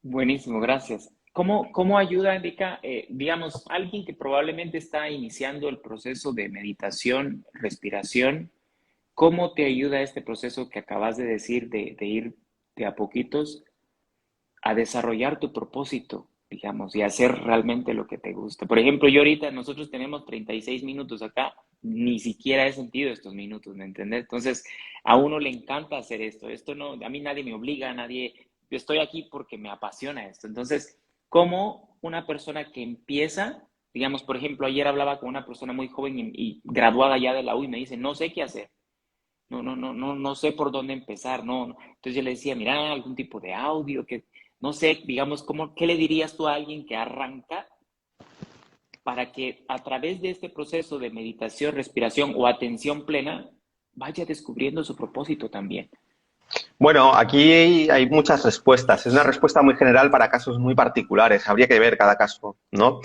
Buenísimo, gracias. ¿Cómo ayuda, Erika, digamos, alguien que probablemente está iniciando el proceso de meditación, respiración? ¿cómo te ayuda este proceso que acabas de decir de ir de a poquitos a desarrollar tu propósito, digamos, y hacer realmente lo que te gusta? Por ejemplo, yo ahorita, nosotros tenemos 36 minutos acá, ni siquiera he sentido estos minutos, ¿me entiendes? Entonces, a uno le encanta hacer esto. Esto no, a mí nadie me obliga, yo estoy aquí porque me apasiona esto. Entonces, ¿cómo una persona que empieza, digamos, por ejemplo, ayer hablaba con una persona muy joven y graduada ya de la U y me dice, no sé qué hacer. No sé por dónde empezar, no. Entonces yo le decía, mira, algún tipo de audio, que no sé, digamos, ¿qué le dirías tú a alguien que arranca para que a través de este proceso de meditación, respiración o atención plena vaya descubriendo su propósito también? Bueno, aquí hay muchas respuestas. Es una respuesta muy general para casos muy particulares. Habría que ver cada caso, ¿no?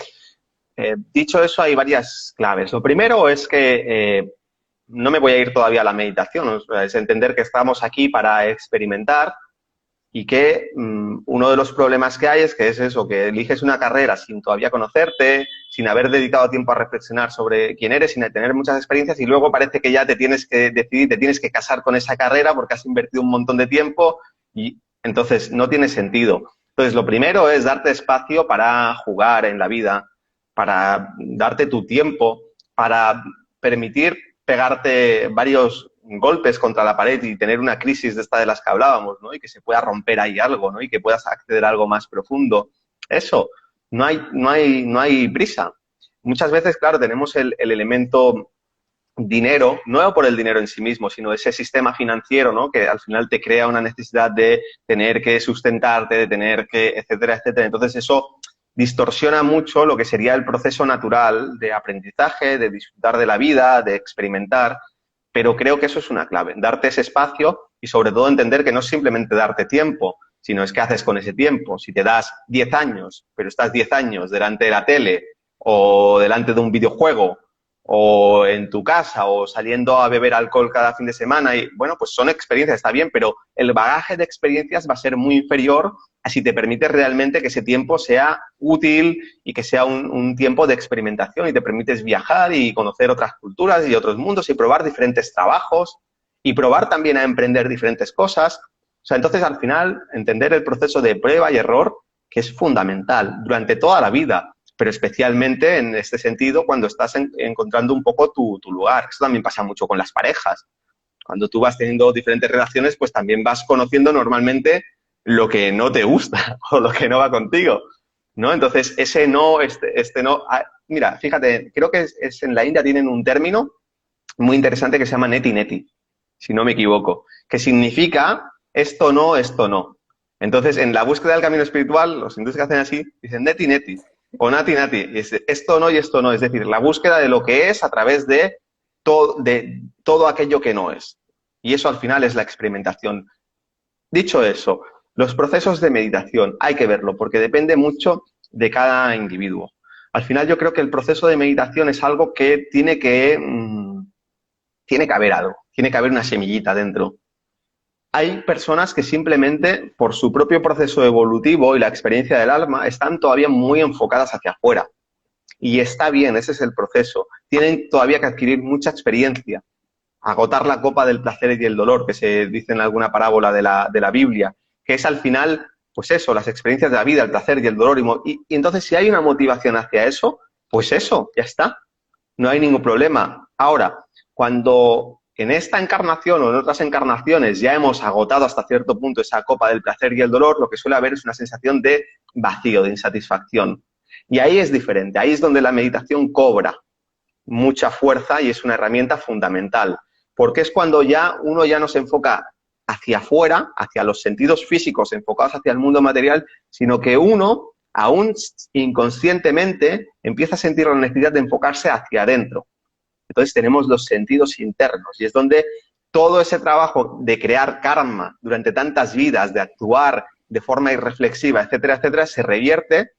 Dicho eso, hay varias claves. Lo primero es que no me voy a ir todavía a la meditación, o sea, es entender que estamos aquí para experimentar y que uno de los problemas que hay es que es eso, que eliges una carrera sin todavía conocerte, sin haber dedicado tiempo a reflexionar sobre quién eres, sin tener muchas experiencias y luego parece que ya te tienes que decidir, te tienes que casar con esa carrera porque has invertido un montón de tiempo y entonces no tiene sentido. Entonces, lo primero es darte espacio para jugar en la vida, para darte tu tiempo, para permitir pegarte varios golpes contra la pared y tener una crisis de esta de las que hablábamos, ¿no? Y que se pueda romper ahí algo, ¿no? Y que puedas acceder a algo más profundo. Eso, no hay prisa. Muchas veces, claro, tenemos el elemento dinero, no por el dinero en sí mismo, sino ese sistema financiero, ¿no? Que al final te crea una necesidad de tener que sustentarte, de tener que, etcétera, etcétera. Entonces eso distorsiona mucho lo que sería el proceso natural de aprendizaje, de disfrutar de la vida, de experimentar, pero creo que eso es una clave, darte ese espacio y sobre todo entender que no es simplemente darte tiempo, sino es qué haces con ese tiempo. Si te das 10 años, pero estás 10 años delante de la tele o delante de un videojuego o en tu casa o saliendo a beber alcohol cada fin de semana y bueno, pues son experiencias, está bien, pero el bagaje de experiencias va a ser muy inferior a si te permites realmente que ese tiempo sea útil y que sea un tiempo de experimentación y te permites viajar y conocer otras culturas y otros mundos y probar diferentes trabajos y probar también a emprender diferentes cosas. O sea, entonces al final entender el proceso de prueba y error que es fundamental durante toda la vida, pero especialmente en este sentido cuando estás encontrando un poco tu lugar. Eso también pasa mucho con las parejas. Cuando tú vas teniendo diferentes relaciones, pues también vas conociendo normalmente lo que no te gusta o lo que no va contigo, ¿no? Entonces, ese no, este no... Mira, fíjate, creo que es en la India tienen un término muy interesante que se llama neti neti, si no me equivoco, que significa esto no, esto no. Entonces, en la búsqueda del camino espiritual, los hindúes que hacen así, dicen neti neti o nati nati, y es esto no y esto no, es decir, la búsqueda de lo que es a través de todo aquello que no es. Y eso al final es la experimentación. Dicho eso, los procesos de meditación hay que verlo porque depende mucho de cada individuo. Al final yo creo que el proceso de meditación es algo que tiene que haber algo, tiene que haber una semillita dentro. Hay personas que simplemente por su propio proceso evolutivo y la experiencia del alma están todavía muy enfocadas hacia afuera. Y está bien, ese es el proceso. Tienen todavía que adquirir mucha experiencia, agotar la copa del placer y el dolor, que se dice en alguna parábola de la Biblia, que es al final, pues eso, las experiencias de la vida, el placer y el dolor. Y entonces, si hay una motivación hacia eso, pues eso, ya está. No hay ningún problema. Ahora, cuando en esta encarnación o en otras encarnaciones ya hemos agotado hasta cierto punto esa copa del placer y el dolor, lo que suele haber es una sensación de vacío, de insatisfacción. Y ahí es diferente, ahí es donde la meditación cobra mucha fuerza y es una herramienta fundamental, porque es cuando ya uno ya no se enfoca hacia afuera, hacia los sentidos físicos enfocados hacia el mundo material, sino que uno, aún inconscientemente, empieza a sentir la necesidad de enfocarse hacia adentro. Entonces tenemos los sentidos internos y es donde todo ese trabajo de crear karma durante tantas vidas, de actuar de forma irreflexiva, etcétera, etcétera, se revierte.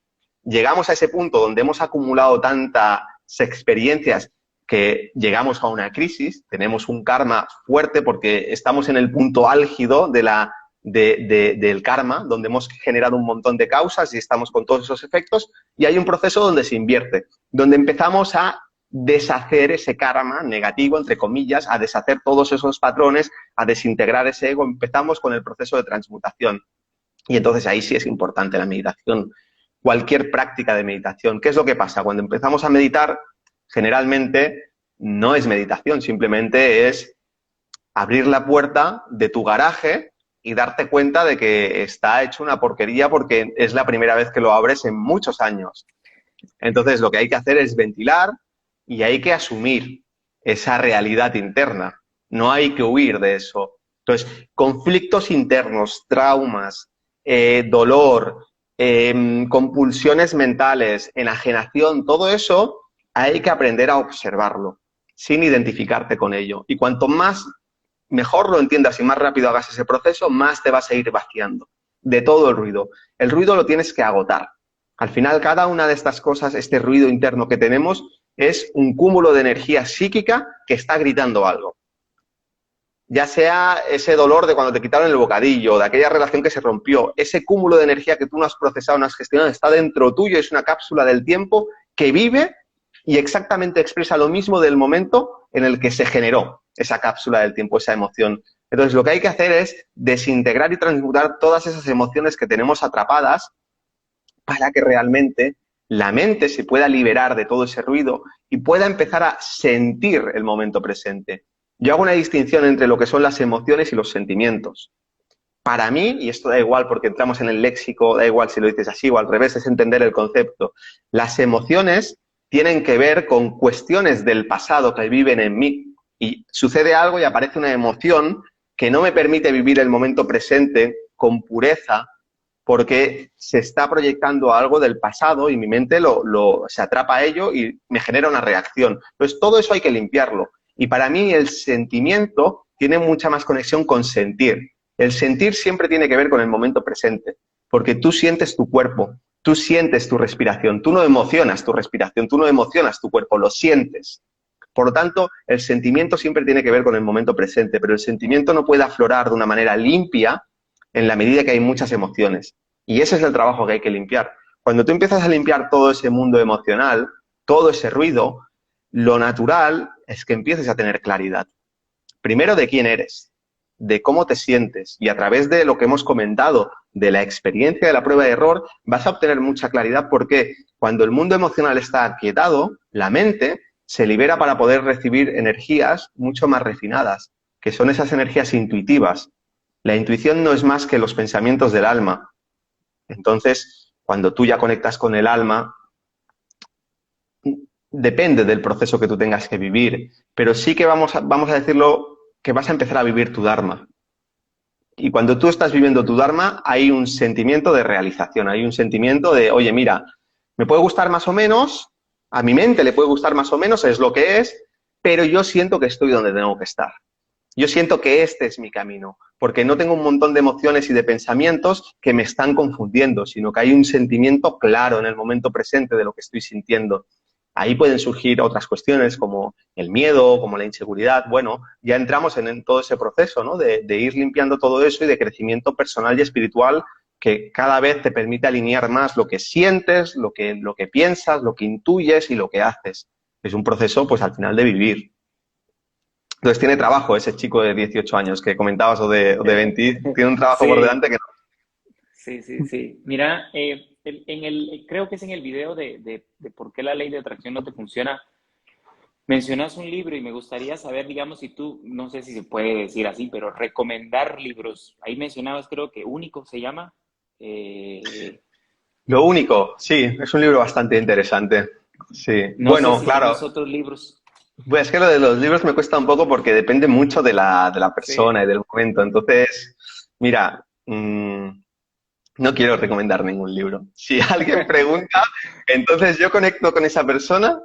Llegamos a ese punto donde hemos acumulado tantas experiencias que llegamos a una crisis, tenemos un karma fuerte porque estamos en el punto álgido del karma, donde hemos generado un montón de causas y estamos con todos esos efectos, y hay un proceso donde se invierte, donde empezamos a deshacer ese karma negativo, entre comillas, a deshacer todos esos patrones, a desintegrar ese ego. Empezamos con el proceso de transmutación. Y entonces ahí sí es importante la meditación. Cualquier práctica de meditación. ¿Qué es lo que pasa? Cuando empezamos a meditar, generalmente no es meditación, simplemente es abrir la puerta de tu garaje y darte cuenta de que está hecho una porquería porque es la primera vez que lo abres en muchos años. Entonces, lo que hay que hacer es ventilar y hay que asumir esa realidad interna. No hay que huir de eso. Entonces, conflictos internos, traumas, dolor, compulsiones mentales, enajenación, todo eso hay que aprender a observarlo sin identificarte con ello. Y cuanto más mejor lo entiendas y más rápido hagas ese proceso, más te vas a ir vaciando de todo el ruido. El ruido lo tienes que agotar. Al final, cada una de estas cosas, este ruido interno que tenemos, es un cúmulo de energía psíquica que está gritando algo. Ya sea ese dolor de cuando te quitaron el bocadillo, de aquella relación que se rompió, ese cúmulo de energía que tú no has procesado, no has gestionado, está dentro tuyo, es una cápsula del tiempo que vive y exactamente expresa lo mismo del momento en el que se generó esa cápsula del tiempo, esa emoción. Entonces, lo que hay que hacer es desintegrar y transmutar todas esas emociones que tenemos atrapadas para que realmente la mente se pueda liberar de todo ese ruido y pueda empezar a sentir el momento presente. Yo hago una distinción entre lo que son las emociones y los sentimientos. Para mí, y esto da igual porque entramos en el léxico, da igual si lo dices así o al revés, es entender el concepto. Las emociones tienen que ver con cuestiones del pasado que viven en mí. Y sucede algo y aparece una emoción que no me permite vivir el momento presente con pureza porque se está proyectando algo del pasado y mi mente se atrapa a ello y me genera una reacción. Entonces, todo eso hay que limpiarlo. Y para mí el sentimiento tiene mucha más conexión con sentir. El sentir siempre tiene que ver con el momento presente, porque tú sientes tu cuerpo, tú sientes tu respiración, tú no emocionas tu respiración, tú no emocionas tu cuerpo, lo sientes. Por lo tanto, el sentimiento siempre tiene que ver con el momento presente, pero el sentimiento no puede aflorar de una manera limpia en la medida que hay muchas emociones. Y ese es el trabajo que hay que limpiar. Cuando tú empiezas a limpiar todo ese mundo emocional, todo ese ruido, lo natural es que empieces a tener claridad. Primero, de quién eres, de cómo te sientes, y a través de lo que hemos comentado, de la experiencia de la prueba de error, vas a obtener mucha claridad porque cuando el mundo emocional está aquietado, la mente se libera para poder recibir energías mucho más refinadas, que son esas energías intuitivas. La intuición no es más que los pensamientos del alma. Entonces, cuando tú ya conectas con el alma, depende del proceso que tú tengas que vivir, pero sí que vamos a decirlo que vas a empezar a vivir tu Dharma. Y cuando tú estás viviendo tu Dharma, hay un sentimiento de realización, hay un sentimiento de, oye, mira, me puede gustar más o menos, a mi mente le puede gustar más o menos, es lo que es, pero yo siento que estoy donde tengo que estar. Yo siento que este es mi camino, porque no tengo un montón de emociones y de pensamientos que me están confundiendo, sino que hay un sentimiento claro en el momento presente de lo que estoy sintiendo. Ahí pueden surgir otras cuestiones como el miedo, como la inseguridad. Bueno, ya entramos en todo ese proceso, ¿no? De ir limpiando todo eso y de crecimiento personal y espiritual que cada vez te permite alinear más lo que sientes, lo que piensas, lo que intuyes y lo que haces. Es un proceso, pues, al final de vivir. Entonces tiene trabajo ese chico de 18 años que comentabas o de 20, tiene un trabajo Sí, por delante que no. sí. Mira, creo que es en el video de por qué la ley de atracción no te funciona. Mencionas un libro y me gustaría saber, digamos, si tú, no sé si se puede decir así, pero recomendar libros. Ahí mencionabas, creo que Único se llama. Lo único, sí, es un libro bastante interesante. Sí, No sé bueno, si claro. tienes otros libros. Pues es que lo de los libros me cuesta un poco porque depende mucho de la persona Sí. y del momento. Entonces, mira, no quiero recomendar ningún libro. Si alguien pregunta, entonces yo conecto con esa persona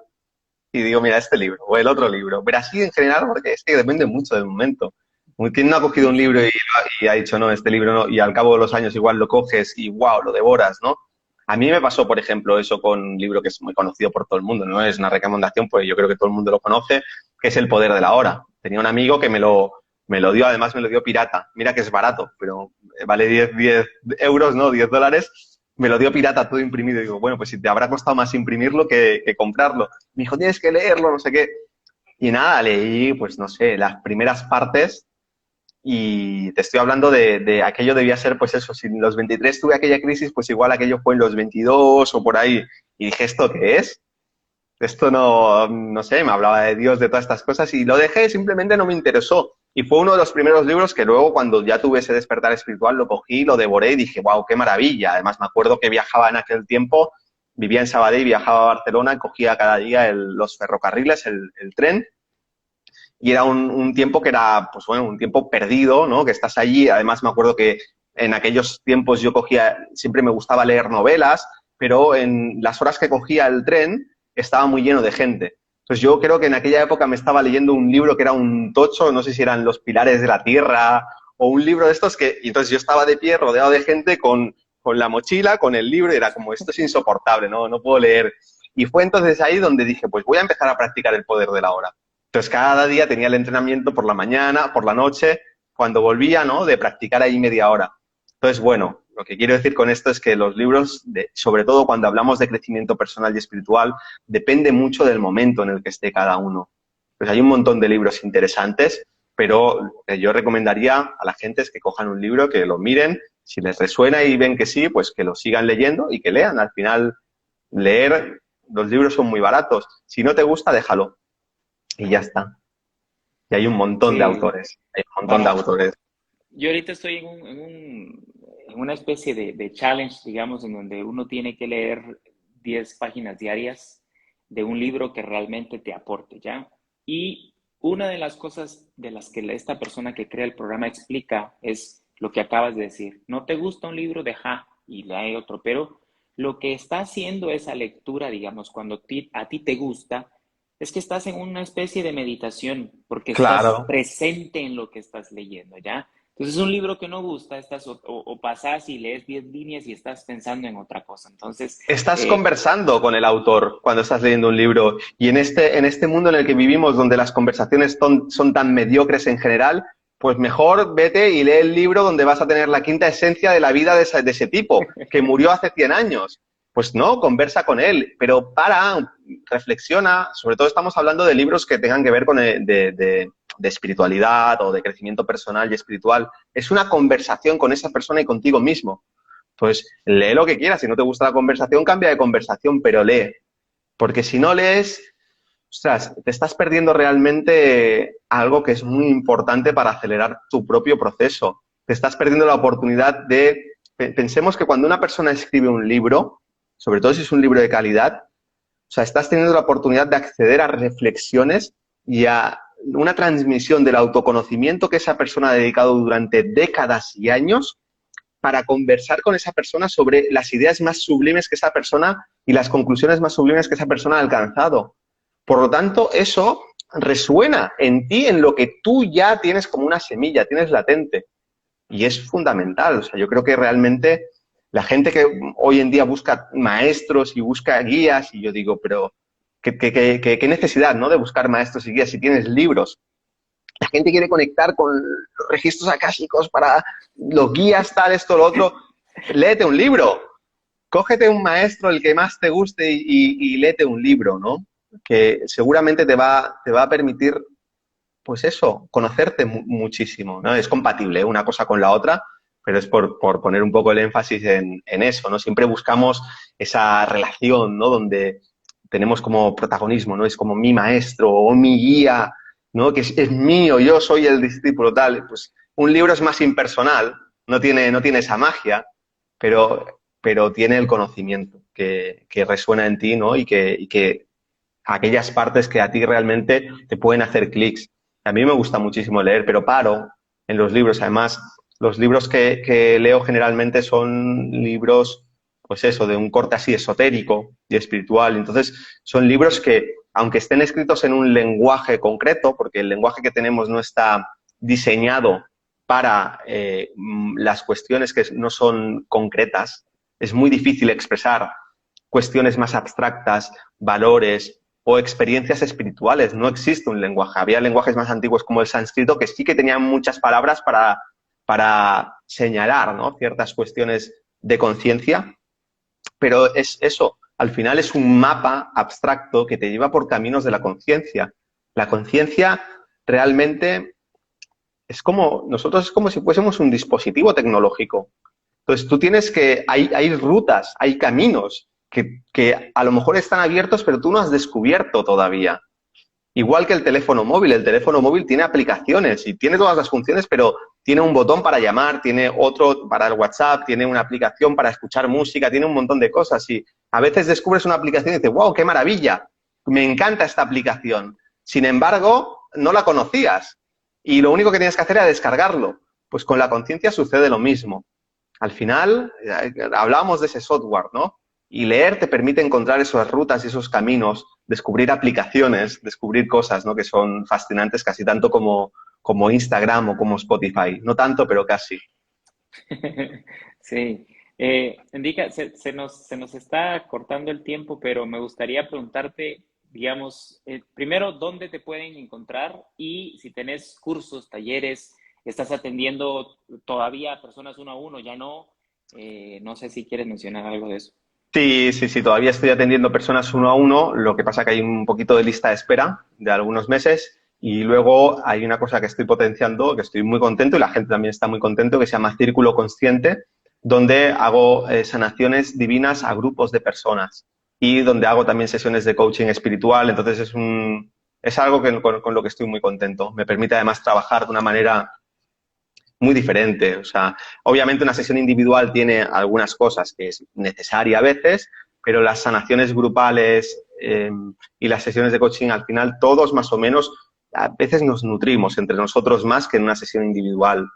y digo, mira, este libro o el otro libro. Pero así en general, porque es que depende mucho del momento. Quien no ha cogido un libro y ha dicho, no, este libro no, y al cabo de los años igual lo coges y wow, lo devoras, ¿no? A mí me pasó, por ejemplo, eso con un libro que es muy conocido por todo el mundo, no es una recomendación, pues yo creo que todo el mundo lo conoce, que es El poder de la hora. Tenía un amigo que me lo dio, además me lo dio pirata. Mira que es barato, pero vale 10 euros, ¿no? $10. me lo dio pirata todo imprimido. Y digo, bueno, pues si te habrá costado más imprimirlo que comprarlo. Me dijo, tienes que leerlo, no sé qué. Y nada, leí, pues no sé, las primeras partes y te estoy hablando de aquello debía ser, pues eso, si en los 23 tuve aquella crisis, pues igual aquello fue en los 22 o por ahí. Y dije, ¿esto qué es? Esto no sé, me hablaba de Dios, de todas estas cosas y lo dejé, simplemente no me interesó. Y fue uno de los primeros libros que luego, cuando ya tuve ese despertar espiritual, lo cogí, lo devoré y dije, wow, qué maravilla. Además, me acuerdo que viajaba en aquel tiempo, vivía en Sabadell, viajaba a Barcelona, cogía cada día los ferrocarriles, el tren, y era un tiempo que era, pues bueno, un tiempo perdido, ¿no? Que estás allí. Además, me acuerdo que en aquellos tiempos yo cogía, siempre me gustaba leer novelas, pero en las horas que cogía el tren estaba muy lleno de gente. Entonces yo creo que en aquella época me estaba leyendo un libro que era un tocho, no sé si eran Los Pilares de la Tierra o un libro de estos y entonces yo estaba de pie rodeado de gente con la mochila, con el libro y era como, esto es insoportable, no puedo leer. Y fue entonces ahí donde dije, pues voy a empezar a practicar el poder de la hora. Entonces, cada día tenía el entrenamiento por la mañana, por la noche, cuando volvía, ¿no? De practicar ahí media hora. Entonces, bueno, lo que quiero decir con esto es que los libros, sobre todo cuando hablamos de crecimiento personal y espiritual, depende mucho del momento en el que esté cada uno. Pues hay un montón de libros interesantes, pero lo que yo recomendaría a la gente es que cojan un libro, que lo miren, si les resuena y ven que sí, pues que lo sigan leyendo y que lean. Al final, leer, los libros son muy baratos. Si no te gusta, déjalo. Y ya está. Y hay un montón de Sí, autores. Hay un montón de bueno, autores. yo ahorita estoy en una especie de challenge, digamos, en donde uno tiene que leer 10 páginas diarias de un libro que realmente te aporte, ¿ya? Y una de las cosas de las que esta persona que crea el programa explica es lo que acabas de decir. No te gusta un libro, deja y lee otro, pero lo que está haciendo esa lectura, digamos, cuando a ti te gusta, es que estás en una especie de meditación, porque estás Claro. presente en lo que estás leyendo, ¿ya? Entonces, es un libro que no gusta, o pasas y lees 10 líneas y estás pensando en otra cosa. Entonces, Estás conversando con el autor cuando estás leyendo un libro. Y en este mundo en el que vivimos, donde las conversaciones son tan mediocres en general, pues mejor vete y lee el libro donde vas a tener la quinta esencia de la vida de ese tipo, que murió hace 100 años. Pues no, conversa con él, pero reflexiona. Sobre todo estamos hablando de libros que tengan que ver con de espiritualidad o de crecimiento personal y espiritual. Es una conversación con esa persona y contigo mismo. Pues lee lo que quieras. Si no te gusta la conversación, cambia de conversación, pero lee. Porque si no lees, ostras, te estás perdiendo realmente algo que es muy importante para acelerar tu propio proceso. Te estás perdiendo la oportunidad de... Pensemos que cuando una persona escribe un libro, sobre todo si es un libro de calidad, o sea, estás teniendo la oportunidad de acceder a reflexiones y a una transmisión del autoconocimiento que esa persona ha dedicado durante décadas y años para conversar con esa persona sobre las ideas más sublimes que esa persona y las conclusiones más sublimes que esa persona ha alcanzado. Por lo tanto, eso resuena en ti, en lo que tú ya tienes como una semilla, tienes latente. Y es fundamental. O sea, yo creo que realmente la gente que hoy en día busca maestros y busca guías, y yo digo, pero ¿qué necesidad, ¿no? De buscar maestros y guías si tienes libros? La gente quiere conectar con los registros akáshicos para los guías, tal, esto, lo otro. Léete un libro. Cógete un maestro, el que más te guste, y léete un libro, ¿no? Que seguramente te va a permitir, pues eso, conocerte muchísimo, ¿no? Es compatible, ¿eh? Una cosa con la otra, pero es por poner un poco el énfasis en eso, ¿no? Siempre buscamos esa relación, ¿no? Donde tenemos como protagonismo, ¿no? Es como mi maestro o mi guía, ¿no? Que es mío, yo soy el discípulo, tal. Pues un libro es más impersonal, no tiene esa magia, pero tiene el conocimiento que resuena en ti, ¿no? Y que aquellas partes que a ti realmente te pueden hacer clics. A mí me gusta muchísimo leer, pero paro en los libros. Además, los libros que leo generalmente son libros, pues eso, de un corte así esotérico y espiritual. Entonces, son libros que, aunque estén escritos en un lenguaje concreto, porque el lenguaje que tenemos no está diseñado para las cuestiones que no son concretas, es muy difícil expresar cuestiones más abstractas, valores o experiencias espirituales. No existe un lenguaje. Había lenguajes más antiguos como el sánscrito que sí que tenían muchas palabras para señalar, ¿no? Ciertas cuestiones de conciencia, pero es eso, al final es un mapa abstracto que te lleva por caminos de la conciencia. La conciencia realmente nosotros es como si fuésemos un dispositivo tecnológico. Entonces tú tienes hay rutas, hay caminos que a lo mejor están abiertos, pero tú no has descubierto todavía. Igual que el teléfono móvil tiene aplicaciones y tiene todas las funciones, pero tiene un botón para llamar, tiene otro para el WhatsApp, tiene una aplicación para escuchar música, tiene un montón de cosas. Y a veces descubres una aplicación y dices, wow, qué maravilla, me encanta esta aplicación. Sin embargo, no la conocías y lo único que tienes que hacer era descargarlo. Pues con la conciencia sucede lo mismo. Al final, hablábamos de ese software, ¿no? Y leer te permite encontrar esas rutas y esos caminos, descubrir aplicaciones, descubrir cosas, ¿no? Que son fascinantes casi tanto como Instagram o como Spotify. No tanto, pero casi. Sí. Indica, se nos está cortando el tiempo, pero me gustaría preguntarte, digamos, primero, ¿dónde te pueden encontrar? Y si tenés cursos, talleres, estás atendiendo todavía a personas uno a uno, ya no. No sé si quieres mencionar algo de eso. Sí, todavía estoy atendiendo personas uno a uno, lo que pasa que hay un poquito de lista de espera de algunos meses y luego hay una cosa que estoy potenciando, que estoy muy contento y la gente también está muy contento, que se llama Círculo Consciente, donde hago sanaciones divinas a grupos de personas y donde hago también sesiones de coaching espiritual, entonces es algo con lo que estoy muy contento. Me permite además trabajar de una manera muy diferente. O sea, obviamente una sesión individual tiene algunas cosas que es necesaria a veces, pero las sanaciones grupales y las sesiones de coaching, al final, todos más o menos, a veces nos nutrimos entre nosotros más que en una sesión individual.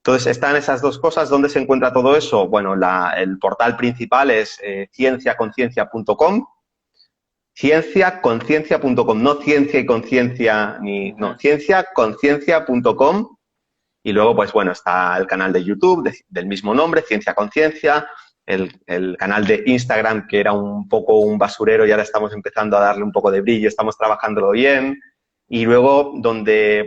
Entonces, están esas dos cosas. ¿Dónde se encuentra todo eso? Bueno, el portal principal es cienciaconciencia.com. Cienciaconciencia.com, no ciencia y conciencia, no, cienciaconciencia.com. Y luego, pues bueno, está el canal de YouTube del mismo nombre, Ciencia Conciencia, el canal de Instagram, que era un poco un basurero y ahora estamos empezando a darle un poco de brillo, estamos trabajándolo bien. Y luego,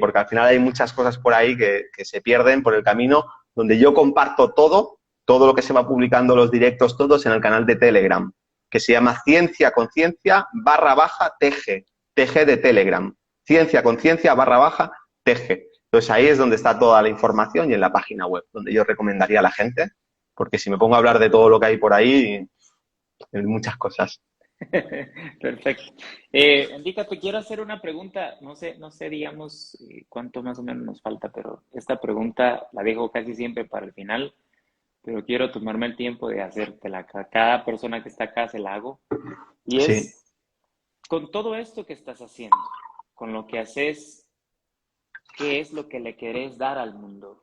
porque al final hay muchas cosas por ahí que se pierden por el camino, donde yo comparto todo lo que se va publicando, los directos, todos en el canal de Telegram, que se llama Ciencia Conciencia /TG, TG de Telegram, Ciencia Conciencia /TG. Entonces ahí es donde está toda la información y en la página web, donde yo recomendaría a la gente, porque si me pongo a hablar de todo lo que hay por ahí, hay muchas cosas. Perfecto. Indica, te quiero hacer una pregunta, no sé, digamos, cuánto más o menos nos falta, pero esta pregunta la dejo casi siempre para el final, pero quiero tomarme el tiempo de hacértela. Cada persona que está acá se la hago. Y Sí. es, con todo esto que estás haciendo, con lo que haces, ¿qué es lo que le querés dar al mundo?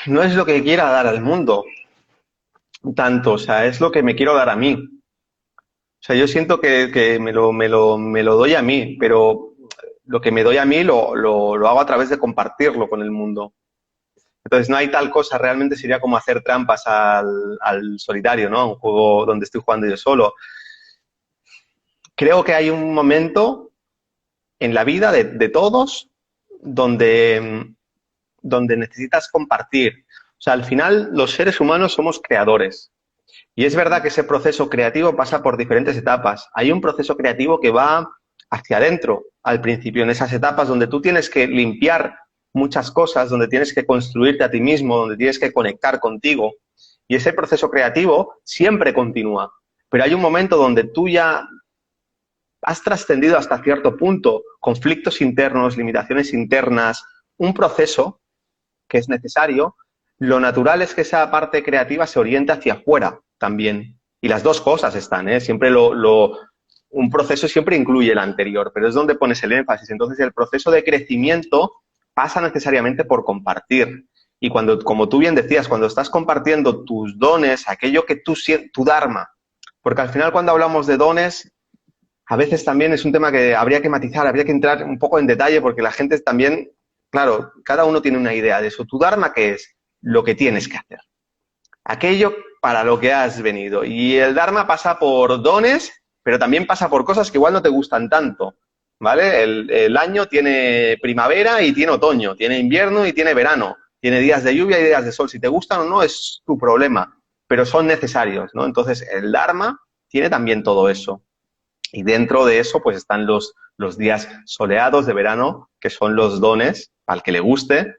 No es lo que quiera dar al mundo, tanto, o sea, es lo que me quiero dar a mí. O sea, yo siento que me lo doy a mí, pero lo que me doy a mí lo hago a través de compartirlo con el mundo. Entonces, no hay tal cosa, realmente sería como hacer trampas al solitario, ¿no? Un juego donde estoy jugando yo solo. Creo que hay un momento en la vida de todos donde necesitas compartir. O sea, al final los seres humanos somos creadores. Y es verdad que ese proceso creativo pasa por diferentes etapas. Hay un proceso creativo que va hacia adentro al principio, en esas etapas donde tú tienes que limpiar muchas cosas, donde tienes que construirte a ti mismo, donde tienes que conectar contigo. Y ese proceso creativo siempre continúa. Pero hay un momento donde tú ya has trascendido hasta cierto punto conflictos internos, limitaciones internas, un proceso que es necesario. Lo natural es que esa parte creativa se oriente hacia afuera también. Y las dos cosas están, ¿eh? Siempre un proceso siempre incluye el anterior, pero es donde pones el énfasis. Entonces, el proceso de crecimiento pasa necesariamente por compartir. Y cuando, como tú bien decías, cuando estás compartiendo tus dones, aquello que tu dharma, porque al final cuando hablamos de dones, a veces también es un tema que habría que matizar, habría que entrar un poco en detalle, porque la gente también, claro, cada uno tiene una idea de eso. Tu dharma, ¿qué es? Lo que tienes que hacer. Aquello para lo que has venido. Y el dharma pasa por dones, pero también pasa por cosas que igual no te gustan tanto. ¿vale? El año tiene primavera y tiene otoño, tiene invierno y tiene verano, tiene días de lluvia y días de sol. Si te gustan o no es tu problema, pero son necesarios, ¿no? Entonces, el Dharma tiene también todo eso. Y dentro de eso, pues están los días soleados de verano, que son los dones, al que le guste,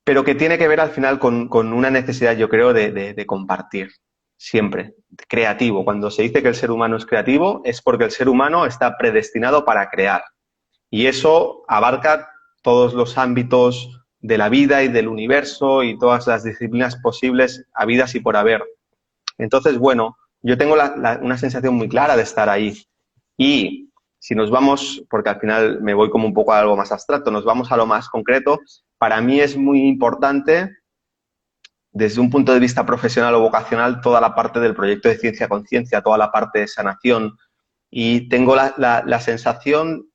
pero que tiene que ver al final con una necesidad, yo creo, de compartir, siempre, creativo. Cuando se dice que el ser humano es creativo, es porque el ser humano está predestinado para crear. Y eso abarca todos los ámbitos de la vida y del universo y todas las disciplinas posibles, habidas y por haber. Entonces, bueno, yo tengo una sensación muy clara de estar ahí. Y si nos vamos, porque al final me voy como un poco a algo más abstracto, nos vamos a lo más concreto, para mí es muy importante, desde un punto de vista profesional o vocacional, toda la parte del proyecto de ciencia conciencia, toda la parte de sanación. Y tengo la sensación,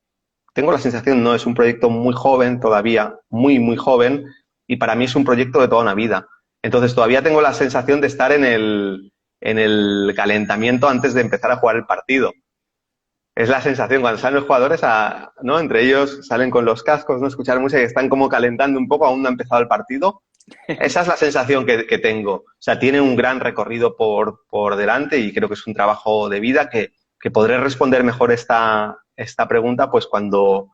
no, es un proyecto muy joven todavía, muy, muy joven, y para mí es un proyecto de toda una vida. Entonces todavía tengo la sensación de estar en el calentamiento antes de empezar a jugar el partido. Es la sensación cuando salen los jugadores, ¿no? Entre ellos salen con los cascos, no escuchar música y están como calentando un poco, aún no ha empezado el partido. Esa es la sensación que tengo. O sea, tiene un gran recorrido por delante y creo que es un trabajo de vida que podré responder mejor esta pregunta pues cuando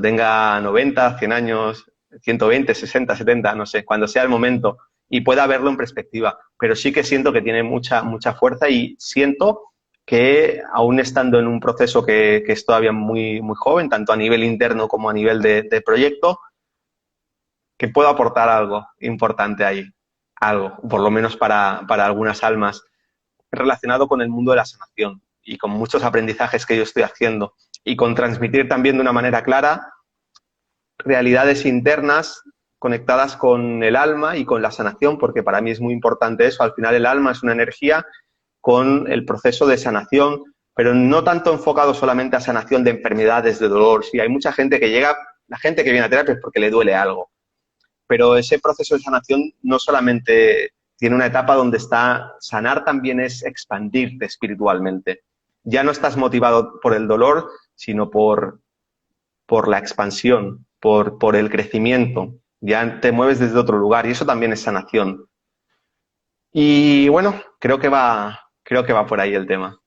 tenga 90, 100 años, 120, 60, 70, no sé, cuando sea el momento y pueda verlo en perspectiva. Pero sí que siento que tiene mucha, mucha fuerza y siento que aún estando en un proceso que es todavía muy, muy joven, tanto a nivel interno como a nivel de proyecto, que puedo aportar algo importante ahí, algo, por lo menos para algunas almas, relacionado con el mundo de la sanación y con muchos aprendizajes que yo estoy haciendo y con transmitir también de una manera clara realidades internas conectadas con el alma y con la sanación, porque para mí es muy importante eso. Al final el alma es una energía con el proceso de sanación, pero no tanto enfocado solamente a sanación de enfermedades, de dolor. Sí, hay mucha gente que llega, la gente que viene a terapia es porque le duele algo, pero ese proceso de sanación no solamente tiene una etapa donde sanar también es expandirte espiritualmente. Ya no estás motivado por el dolor, sino por la expansión, por el crecimiento. Ya te mueves desde otro lugar y eso también es sanación. Y bueno, creo que va por ahí el tema.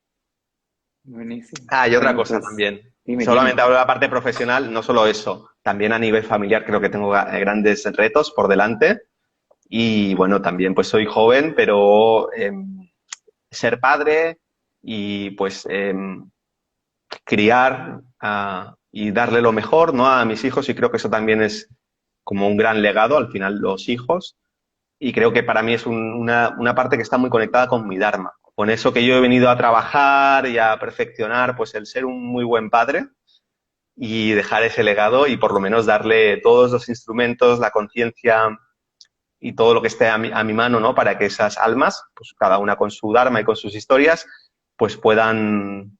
Buenísimo. Ah, y otra Bueno, cosa pues también. dime, Solamente dime. hablo de la parte profesional, no solo eso. También a nivel familiar creo que tengo grandes retos por delante. Y bueno, también pues soy joven, pero ser padre y pues criar y darle lo mejor, ¿no? A mis hijos y creo que eso también es como un gran legado, al final los hijos. Y creo que para mí es una parte que está muy conectada con mi Dharma, con eso que yo he venido a trabajar y a perfeccionar, pues el ser un muy buen padre y dejar ese legado y por lo menos darle todos los instrumentos, la conciencia y todo lo que esté a mi mano, ¿no? Para que esas almas, pues cada una con su Dharma y con sus historias, pues puedan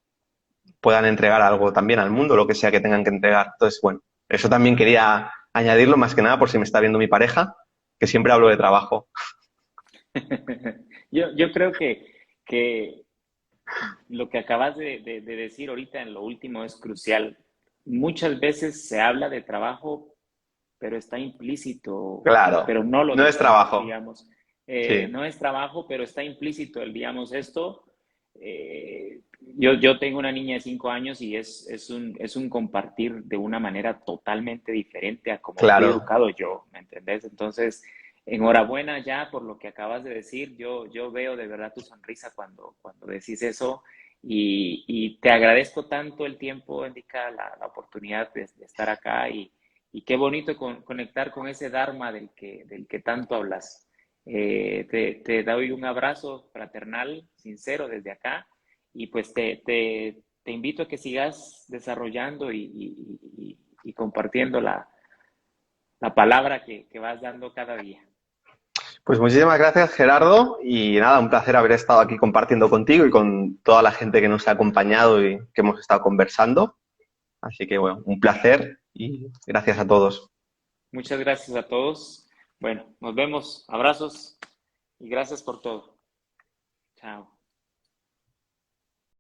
entregar algo también al mundo, lo que sea que tengan que entregar. Entonces, bueno, eso también quería añadirlo más que nada por si me está viendo mi pareja, que siempre hablo de trabajo. Yo creo que lo que acabas de decir ahorita en lo último es crucial. Muchas veces se habla de trabajo, pero está implícito, Claro, pero no lo no es decimos, trabajo. digamos. Sí, No es trabajo, pero está implícito el, digamos, esto. Yo tengo una niña de 5 años y es un compartir de una manera totalmente diferente a como fui claro. educado yo, ¿me entendés? Entonces, enhorabuena ya por lo que acabas de decir. Yo veo de verdad tu sonrisa cuando decís eso y te agradezco tanto el tiempo, Indica, la oportunidad de estar acá y qué bonito conectar con ese Dharma del que tanto hablas. Te doy un abrazo fraternal, sincero desde acá y pues te invito a que sigas desarrollando y compartiendo la palabra que vas dando cada día. Pues muchísimas gracias, Gerardo. Y nada, un placer haber estado aquí compartiendo contigo y con toda la gente que nos ha acompañado y que hemos estado conversando. Así que bueno, un placer y gracias a todos. Muchas gracias a todos. Bueno, nos vemos. Abrazos y gracias por todo. Chao.